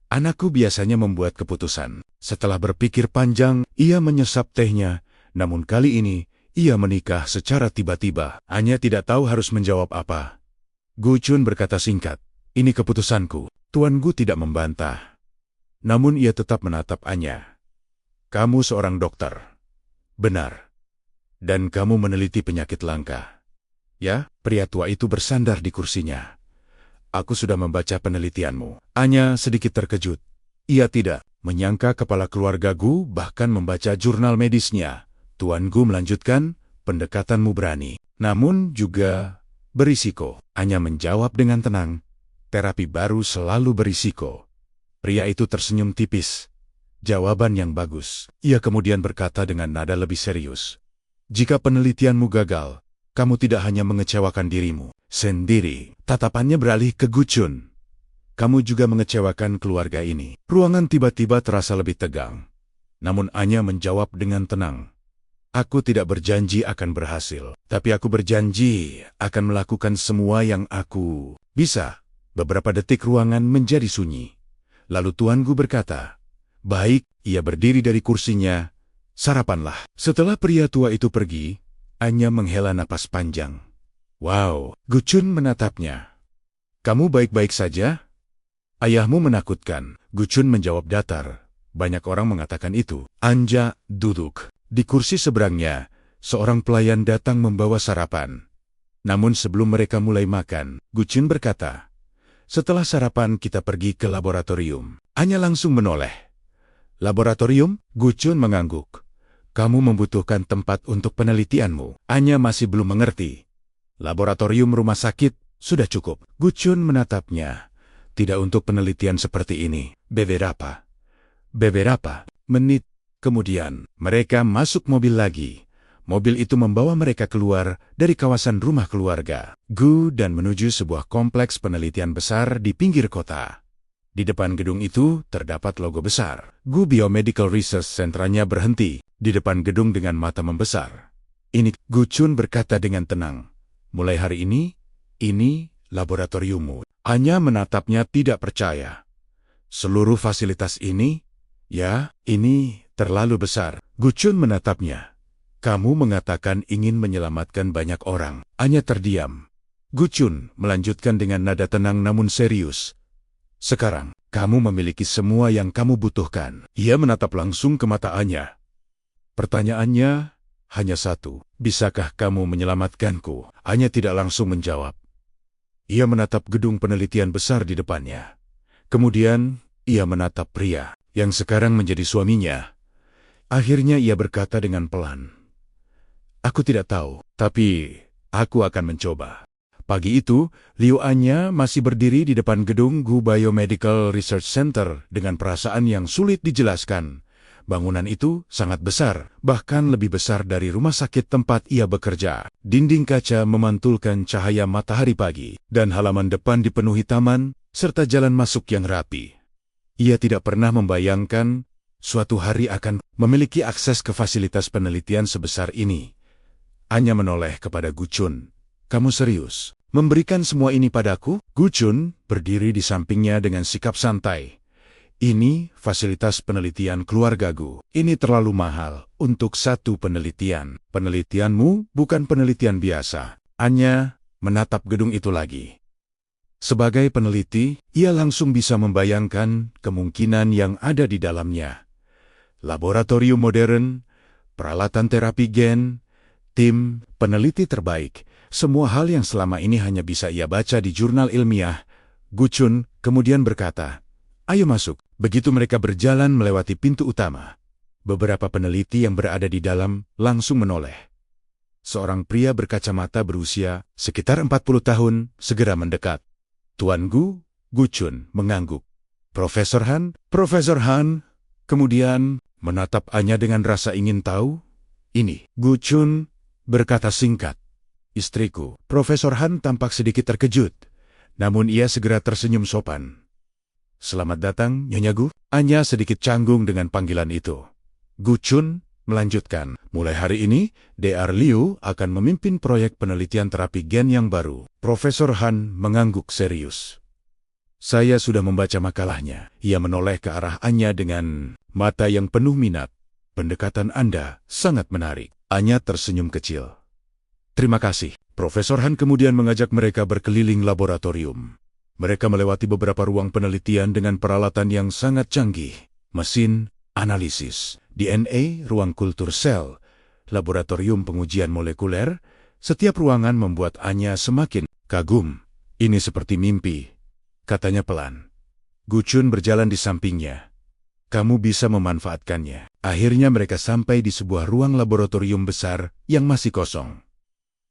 Anakku biasanya membuat keputusan. Setelah berpikir panjang, ia menyesap tehnya. Namun kali ini, ia menikah secara tiba-tiba. Anya tidak tahu harus menjawab apa. Gu Chun berkata singkat, ini keputusanku. Tuan Gu tidak membantah. Namun ia tetap menatap Anya. Kamu seorang dokter. Benar. Dan kamu meneliti penyakit langka. Ya, pria tua itu bersandar di kursinya. Aku sudah membaca penelitianmu. Anya sedikit terkejut. Ia tidak menyangka kepala keluarga Gu bahkan membaca jurnal medisnya. Tuan Gu melanjutkan, pendekatanmu berani. Namun juga berisiko. Anya menjawab dengan tenang. Terapi baru selalu berisiko. Pria itu tersenyum tipis. Jawaban yang bagus. Ia kemudian berkata dengan nada lebih serius. Jika penelitianmu gagal, kamu tidak hanya mengecewakan dirimu sendiri. Tatapannya beralih ke Gu Chun. Kamu juga mengecewakan keluarga ini. Ruangan tiba-tiba terasa lebih tegang. Namun Anya menjawab dengan tenang. Aku tidak berjanji akan berhasil, tapi aku berjanji akan melakukan semua yang aku bisa. Beberapa detik ruangan menjadi sunyi. Lalu Tuan Gu berkata, baik, ia berdiri dari kursinya. Sarapanlah. Setelah pria tua itu pergi, Anya menghela napas panjang. Wow, Gu Chun menatapnya. Kamu baik-baik saja? Ayahmu menakutkan. Gu Chun menjawab datar. Banyak orang mengatakan itu. Anja duduk. Di kursi seberangnya, seorang pelayan datang membawa sarapan. Namun sebelum mereka mulai makan, Guchun berkata, "Setelah sarapan kita pergi ke laboratorium." Anya langsung menoleh. "Laboratorium?" Guchun mengangguk. "Kamu membutuhkan tempat untuk penelitianmu." Anya masih belum mengerti. "Laboratorium rumah sakit sudah cukup." Guchun menatapnya. "Tidak untuk penelitian seperti ini." Beberapa menit kemudian, mereka masuk mobil lagi. Mobil itu membawa mereka keluar dari kawasan rumah keluarga Gu dan menuju sebuah kompleks penelitian besar di pinggir kota. Di depan gedung itu terdapat logo besar. Gu Biomedical Research Centernya berhenti di depan gedung dengan mata membesar. "Ini," Guchun berkata dengan tenang. "Mulai hari ini laboratoriummu." Anya menatapnya tidak percaya. "Seluruh fasilitas ini? Ya, ini terlalu besar." Guchun menatapnya. "Kamu mengatakan ingin menyelamatkan banyak orang." Anya terdiam. Guchun melanjutkan dengan nada tenang namun serius. "Sekarang, kamu memiliki semua yang kamu butuhkan." Ia menatap langsung ke mata Anya. Pertanyaannya hanya satu, "Bisakah kamu menyelamatkanku?" Anya tidak langsung menjawab. Ia menatap gedung penelitian besar di depannya. Kemudian, ia menatap pria yang sekarang menjadi suaminya. Akhirnya ia berkata dengan pelan, "Aku tidak tahu, tapi aku akan mencoba." Pagi itu, Liu Anya masih berdiri di depan gedung Gu Biomedical Research Center dengan perasaan yang sulit dijelaskan. Bangunan itu sangat besar, bahkan lebih besar dari rumah sakit tempat ia bekerja. Dinding kaca memantulkan cahaya matahari pagi, dan halaman depan dipenuhi taman, serta jalan masuk yang rapi. Ia tidak pernah membayangkan suatu hari akan memiliki akses ke fasilitas penelitian sebesar ini. Anya menoleh kepada Guchun. "Kamu serius memberikan semua ini padaku?" Guchun berdiri di sampingnya dengan sikap santai. "Ini fasilitas penelitian keluarga Gu. Ini terlalu mahal untuk satu penelitian. Penelitianmu bukan penelitian biasa." Anya menatap gedung itu lagi. Sebagai peneliti, ia langsung bisa membayangkan kemungkinan yang ada di dalamnya. Laboratorium modern, peralatan terapi gen, tim peneliti terbaik, semua hal yang selama ini hanya bisa ia baca di jurnal ilmiah. Guchun kemudian berkata, "Ayo masuk." Begitu mereka berjalan melewati pintu utama, beberapa peneliti yang berada di dalam langsung menoleh. Seorang pria berkacamata berusia sekitar 40 tahun segera mendekat. "Tuan Gu." Guchun mengangguk. Profesor Han?" Profesor Han kemudian menatap Anya dengan rasa ingin tahu. "Ini." Guchun berkata singkat, "Istriku." Profesor Han tampak sedikit terkejut, namun ia segera tersenyum sopan. "Selamat datang, Nyonya Gu." Anya sedikit canggung dengan panggilan itu. Guchun melanjutkan, "Mulai hari ini, Dr. Liu akan memimpin proyek penelitian terapi gen yang baru." Profesor Han mengangguk serius. "Saya sudah membaca makalahnya." Ia menoleh ke arah Anya dengan mata yang penuh minat. "Pendekatan Anda sangat menarik." Anya tersenyum kecil. "Terima kasih." Profesor Han kemudian mengajak mereka berkeliling laboratorium. Mereka melewati beberapa ruang penelitian dengan peralatan yang sangat canggih. Mesin analisis, DNA, ruang kultur sel, laboratorium pengujian molekuler. Setiap ruangan membuat Anya semakin kagum. "Ini seperti mimpi," katanya pelan. Guchun berjalan di sampingnya. "Kamu bisa memanfaatkannya." Akhirnya mereka sampai di sebuah ruang laboratorium besar yang masih kosong.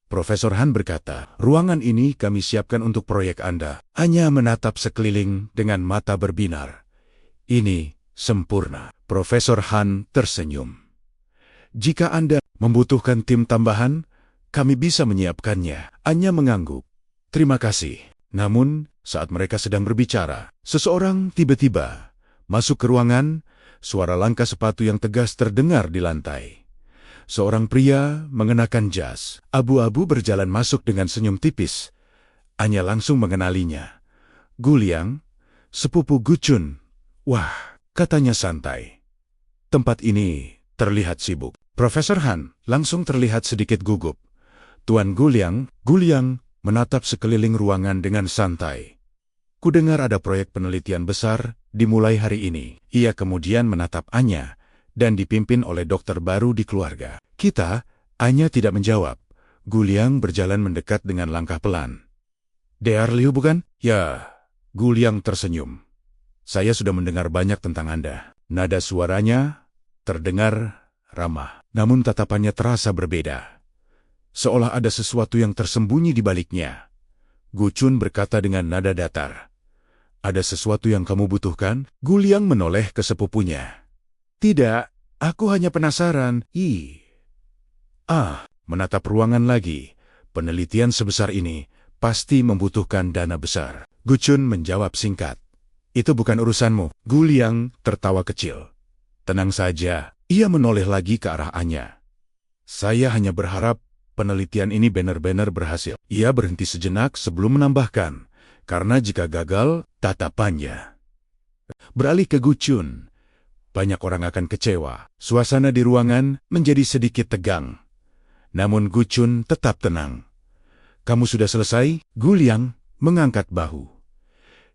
Profesor Han berkata, "Ruangan ini kami siapkan untuk proyek Anda." Anya menatap sekeliling dengan mata berbinar. "Ini sempurna." Profesor Han tersenyum. "Jika Anda membutuhkan tim tambahan, kami bisa menyiapkannya." Anya mengangguk. "Terima kasih." Namun, saat mereka sedang berbicara, seseorang tiba-tiba masuk ke ruangan. Suara langkah sepatu yang tegas terdengar di lantai. Seorang pria mengenakan jas abu-abu berjalan masuk dengan senyum tipis. Anya langsung mengenalinya. "Gu Liang, sepupu Guchun." "Wah," katanya santai. "Tempat ini terlihat sibuk." Profesor Han langsung terlihat sedikit gugup. "Tuan Gu Liang menatap sekeliling ruangan dengan santai. "Kudengar ada proyek penelitian besar dimulai hari ini." Ia kemudian menatap Anya dan dipimpin oleh dokter baru di keluarga. "Kita?" Anya tidak menjawab. Gu Liang berjalan mendekat dengan langkah pelan. "DR Liu bukan?" "Ya." Gu Liang tersenyum. "Saya sudah mendengar banyak tentang Anda." Nada suaranya terdengar ramah, namun tatapannya terasa berbeda. Seolah ada sesuatu yang tersembunyi di baliknya. Gu Chun berkata dengan nada datar. "Ada sesuatu yang kamu butuhkan?" Gu Liang menoleh ke sepupunya. "Tidak, aku hanya penasaran." Menatap ruangan lagi. "Penelitian sebesar ini pasti membutuhkan dana besar." Gu Chun menjawab singkat. "Itu bukan urusanmu." Gu Liang tertawa kecil. "Tenang saja." Ia menoleh lagi ke arah Anya. "Saya hanya berharap penelitian ini benar-benar berhasil." Ia berhenti sejenak sebelum menambahkan, "Karena jika gagal, tatapannya beralih ke Gu Chun. Banyak orang akan kecewa." Suasana di ruangan menjadi sedikit tegang. Namun Gu Chun tetap tenang. "Kamu sudah selesai?" Gu Liang mengangkat bahu.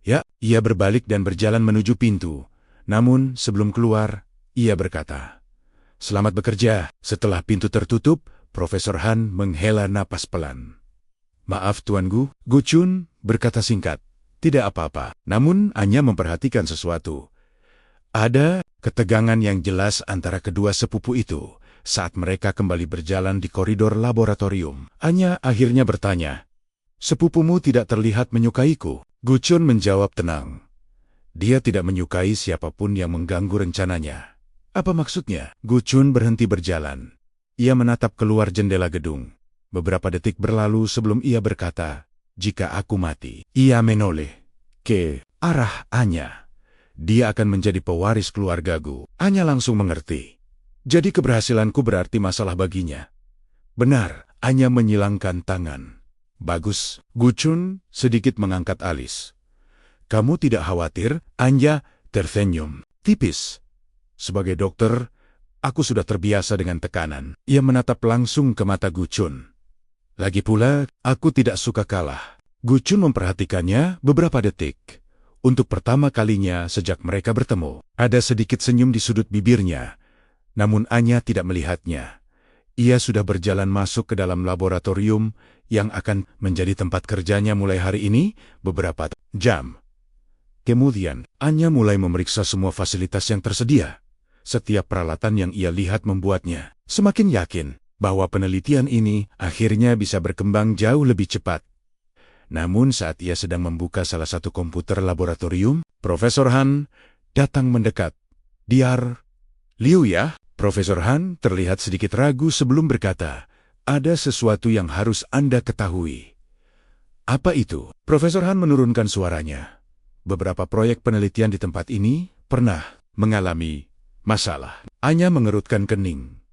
"Ya." Ia berbalik dan berjalan menuju pintu. Namun sebelum keluar, ia berkata, "Selamat bekerja." Setelah pintu tertutup, Profesor Han menghela napas pelan. "Maaf Tuan Gu." Gu Chun berkata singkat, "Tidak apa-apa." Namun Anya memperhatikan sesuatu. Ada ketegangan yang jelas antara kedua sepupu itu saat mereka kembali berjalan di koridor laboratorium. Anya akhirnya bertanya, "Sepupumu tidak terlihat menyukaiku?" Gu Chun menjawab tenang. "Dia tidak menyukai siapapun yang mengganggu rencananya." "Apa maksudnya?" Gu Chun berhenti berjalan. Ia menatap keluar jendela gedung. Beberapa detik berlalu sebelum ia berkata, "Jika aku mati." Ia menoleh ke arah Anya. "Dia akan menjadi pewaris keluargaku." Anya langsung mengerti. "Jadi keberhasilanku berarti masalah baginya." "Benar." Anya menyilangkan tangan. "Bagus." Gu Chun sedikit mengangkat alis. "Kamu tidak khawatir?" Anya tersenyum tipis. "Sebagai dokter, aku sudah terbiasa dengan tekanan." Ia menatap langsung ke mata Gu Chun. "Lagi pula, aku tidak suka kalah." Gu Chun memperhatikannya beberapa detik. Untuk pertama kalinya sejak mereka bertemu, ada sedikit senyum di sudut bibirnya. Namun Anya tidak melihatnya. Ia sudah berjalan masuk ke dalam laboratorium yang akan menjadi tempat kerjanya mulai hari ini beberapa jam. Kemudian, Anya mulai memeriksa semua fasilitas yang tersedia. Setiap peralatan yang ia lihat membuatnya semakin yakin bahwa penelitian ini akhirnya bisa berkembang jauh lebih cepat. Namun saat ia sedang membuka salah satu komputer laboratorium, Profesor Han datang mendekat. "DR Liu ya?" Profesor Han terlihat sedikit ragu sebelum berkata, "Ada sesuatu yang harus Anda ketahui." "Apa itu?" Profesor Han menurunkan suaranya. "Beberapa proyek penelitian di tempat ini pernah mengalami masalah." Anya mengerutkan kening.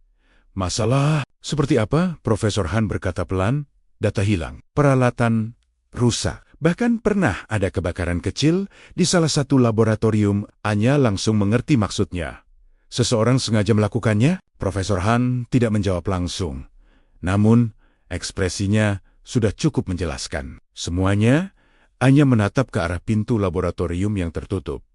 "Masalah? Seperti apa?" Profesor Han berkata pelan. "Data hilang, peralatan rusak. Bahkan pernah ada kebakaran kecil di salah satu laboratorium." Anya langsung mengerti maksudnya. "Seseorang sengaja melakukannya?" Profesor Han tidak menjawab langsung. Namun, ekspresinya sudah cukup menjelaskan. Semuanya hanya menatap ke arah pintu laboratorium yang tertutup.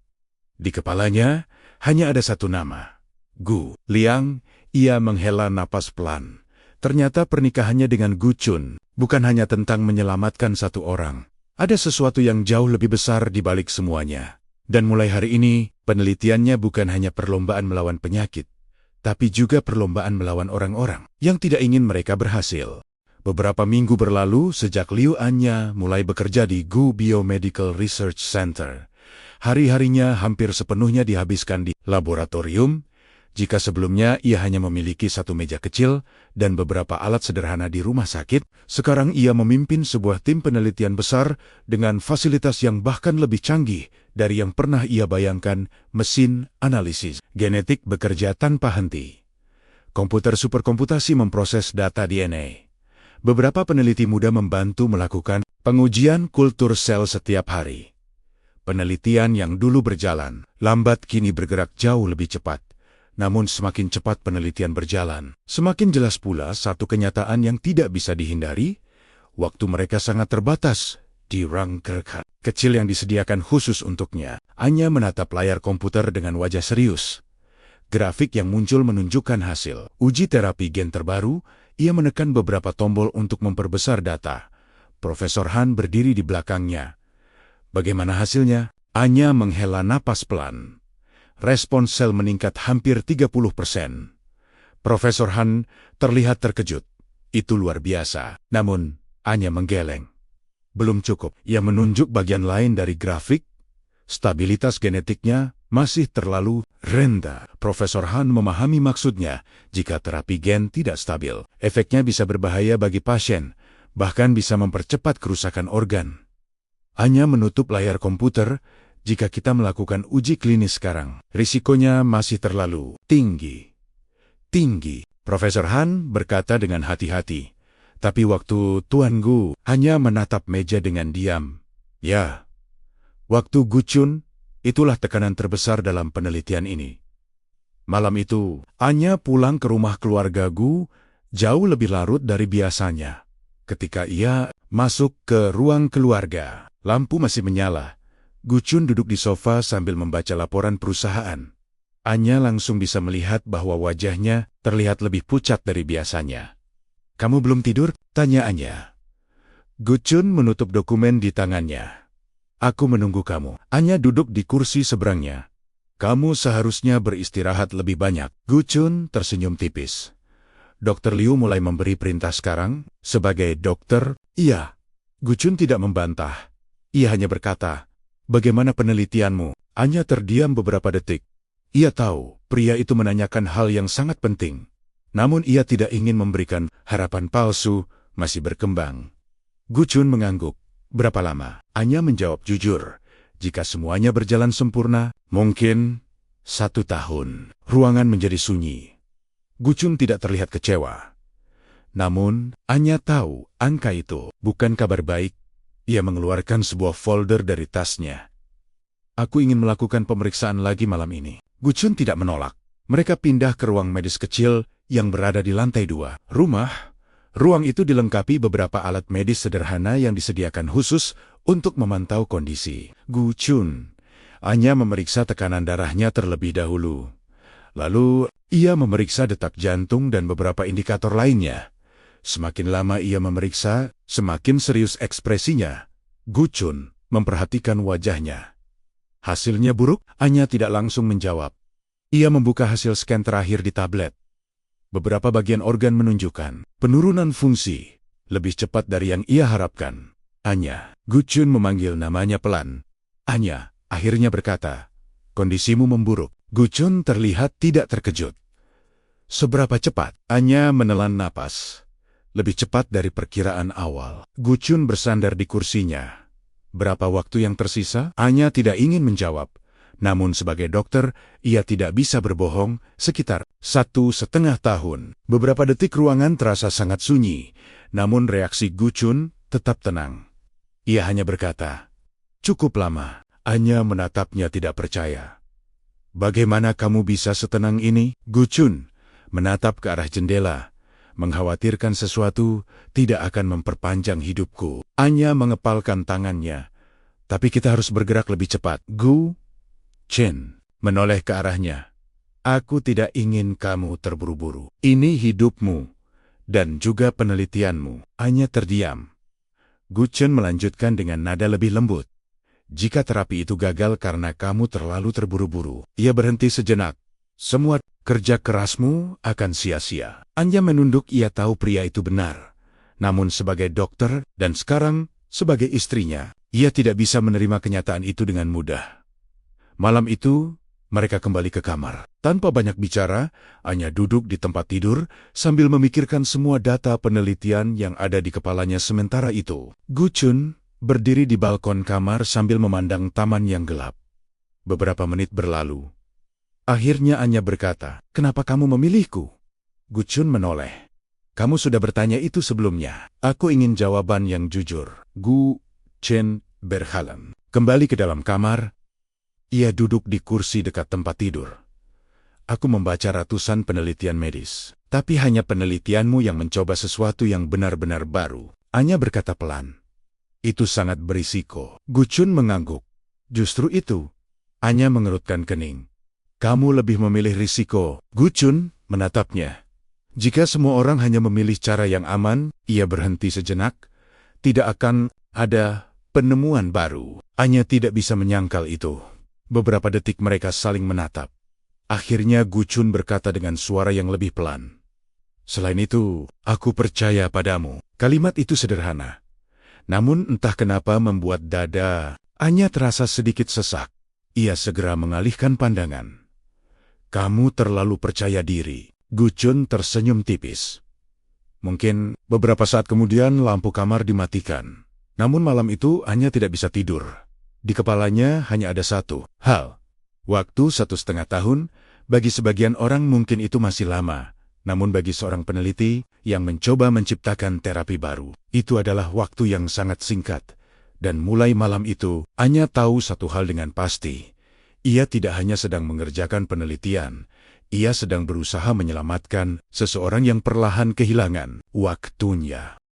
Di kepalanya hanya ada satu nama, Gu Liang. Ia menghela napas pelan. Ternyata pernikahannya dengan Gu Chun bukan hanya tentang menyelamatkan satu orang. Ada sesuatu yang jauh lebih besar di balik semuanya. Dan mulai hari ini, penelitiannya bukan hanya perlombaan melawan penyakit, tapi juga perlombaan melawan orang-orang yang tidak ingin mereka berhasil. Beberapa minggu berlalu sejak Liu Anya mulai bekerja di Gu Biomedical Research Center. Hari-harinya hampir sepenuhnya dihabiskan di laboratorium. Jika sebelumnya ia hanya memiliki satu meja kecil dan beberapa alat sederhana di rumah sakit, sekarang ia memimpin sebuah tim penelitian besar dengan fasilitas yang bahkan lebih canggih dari yang pernah ia bayangkan. Mesin analisis genetik bekerja tanpa henti. Komputer superkomputasi memproses data DNA. Beberapa peneliti muda membantu melakukan pengujian kultur sel setiap hari. Penelitian yang dulu berjalan lambat kini bergerak jauh lebih cepat. Namun semakin cepat penelitian berjalan, semakin jelas pula satu kenyataan yang tidak bisa dihindari. Waktu mereka sangat terbatas di ruang kerja kecil yang disediakan khusus untuknya. Anya menatap layar komputer dengan wajah serius. Grafik yang muncul menunjukkan hasil uji terapi gen terbaru Ia menekan beberapa tombol untuk memperbesar data. Profesor Han berdiri di belakangnya. Bagaimana hasilnya? Anya menghela napas pelan. Respons sel meningkat hampir 30%. Profesor Han terlihat terkejut. Itu luar biasa. Namun, Anya menggeleng. Belum cukup. Ia menunjuk bagian lain dari grafik. Stabilitas genetiknya masih terlalu rendah. Profesor Han memahami maksudnya. Jika terapi gen tidak stabil, efeknya bisa berbahaya bagi pasien, bahkan bisa mempercepat kerusakan organ. Anya menutup layar komputer. Jika kita melakukan uji klinis sekarang, risikonya masih terlalu tinggi. Profesor Han berkata dengan hati-hati. Tapi waktu Tuan Gu hanya menatap meja dengan diam. Ya, waktu Gu Chun, itulah tekanan terbesar dalam penelitian ini. Malam itu, Anya pulang ke rumah keluarga Gu jauh lebih larut dari biasanya. Ketika ia masuk ke ruang keluarga, lampu masih menyala. Gu Chun duduk di sofa sambil membaca laporan perusahaan. Anya langsung bisa melihat bahwa wajahnya terlihat lebih pucat dari biasanya. "Kamu belum tidur?" tanya Anya. Gu Chun menutup dokumen di tangannya. "Aku menunggu kamu." Anya duduk di kursi seberangnya. "Kamu seharusnya beristirahat lebih banyak." Gu Chun tersenyum tipis. "Dokter Liu mulai memberi perintah sekarang?" Sebagai dokter, iya. Gu Chun tidak membantah. Ia hanya berkata, "Bagaimana penelitianmu?" Anya terdiam beberapa detik. Ia tahu, pria itu menanyakan hal yang sangat penting. Namun ia tidak ingin memberikan harapan palsu, masih berkembang. Gu Chun mengangguk. "Berapa lama?" Anya menjawab jujur. "Jika semuanya berjalan sempurna, mungkin 1 tahun." Ruangan menjadi sunyi. Gu Chun tidak terlihat kecewa. Namun, Anya tahu angka itu bukan kabar baik. Ia mengeluarkan sebuah folder dari tasnya. "Aku ingin melakukan pemeriksaan lagi malam ini." Gu Chun tidak menolak. Mereka pindah ke ruang medis kecil yang berada di lantai 2. Ruang itu dilengkapi beberapa alat medis sederhana yang disediakan khusus untuk memantau kondisi Gu Chun. Anya memeriksa tekanan darahnya terlebih dahulu. Lalu, ia memeriksa detak jantung dan beberapa indikator lainnya. Semakin lama ia memeriksa, semakin serius ekspresinya. Gu Chun memperhatikan wajahnya. "Hasilnya buruk?" Anya tidak langsung menjawab. Ia membuka hasil scan terakhir di tablet. Beberapa bagian organ menunjukkan penurunan fungsi, lebih cepat dari yang ia harapkan. "Anya." Gu Chun memanggil namanya pelan. "Anya," akhirnya berkata, "kondisimu memburuk." Gu Chun terlihat tidak terkejut. "Seberapa cepat?" Anya menelan napas. "Lebih cepat dari perkiraan awal." Gu Chun bersandar di kursinya. "Berapa waktu yang tersisa?" Anya tidak ingin menjawab. Namun sebagai dokter, ia tidak bisa berbohong. Sekitar 1,5 tahun. Beberapa detik ruangan terasa sangat sunyi. Namun reaksi Gu Chun tetap tenang. Ia hanya berkata, "Cukup lama." Anya menatapnya tidak percaya. "Bagaimana kamu bisa setenang ini?" Gu Chun menatap ke arah jendela. "Mengkhawatirkan sesuatu tidak akan memperpanjang hidupku." Anya mengepalkan tangannya. "Tapi kita harus bergerak lebih cepat." Gu Chun menoleh ke arahnya. "Aku tidak ingin kamu terburu-buru. Ini hidupmu dan juga penelitianmu." Anya terdiam. Gu Chun melanjutkan dengan nada lebih lembut. "Jika terapi itu gagal karena kamu terlalu terburu-buru." Ia berhenti sejenak. "Semua kerja kerasmu akan sia-sia." Anya menunduk. Ia tahu pria itu benar. Namun sebagai dokter dan sekarang sebagai istrinya, ia tidak bisa menerima kenyataan itu dengan mudah. Malam itu, mereka kembali ke kamar. Tanpa banyak bicara, Anya duduk di tempat tidur sambil memikirkan semua data penelitian yang ada di kepalanya sementara itu. Gu Chun berdiri di balkon kamar sambil memandang taman yang gelap. Beberapa menit berlalu. Akhirnya Anya berkata, "Kenapa kamu memilihku?" Gu Chun menoleh. "Kamu sudah bertanya itu sebelumnya." "Aku ingin jawaban yang jujur." Gu Chun berhalang. Kembali ke dalam kamar. Ia duduk di kursi dekat tempat tidur. "Aku membaca ratusan penelitian medis. Tapi hanya penelitianmu yang mencoba sesuatu yang benar-benar baru." Anya berkata pelan. "Itu sangat berisiko." Gu Chun mengangguk. "Justru itu." Anya mengerutkan kening. "Kamu lebih memilih risiko." Gu Chun menatapnya. Jika semua orang hanya memilih cara yang aman, ia berhenti sejenak, tidak akan ada penemuan baru. Anya tidak bisa menyangkal itu. Beberapa detik mereka saling menatap. Akhirnya Gu Chun berkata dengan suara yang lebih pelan. Selain itu, aku percaya padamu. Kalimat itu sederhana. Namun entah kenapa membuat dada Anya terasa sedikit sesak. Ia segera mengalihkan pandangan. Kamu terlalu percaya diri. Gu Chun tersenyum tipis. Mungkin beberapa saat kemudian lampu kamar dimatikan. Namun malam itu Anya tidak bisa tidur. Di kepalanya hanya ada satu hal. Waktu 1,5 tahun, bagi sebagian orang mungkin itu masih lama. Namun bagi seorang peneliti yang mencoba menciptakan terapi baru, itu adalah waktu yang sangat singkat. Dan mulai malam itu, Anya tahu satu hal dengan pasti. Ia tidak hanya sedang mengerjakan penelitian, ia sedang berusaha menyelamatkan seseorang yang perlahan kehilangan waktunya.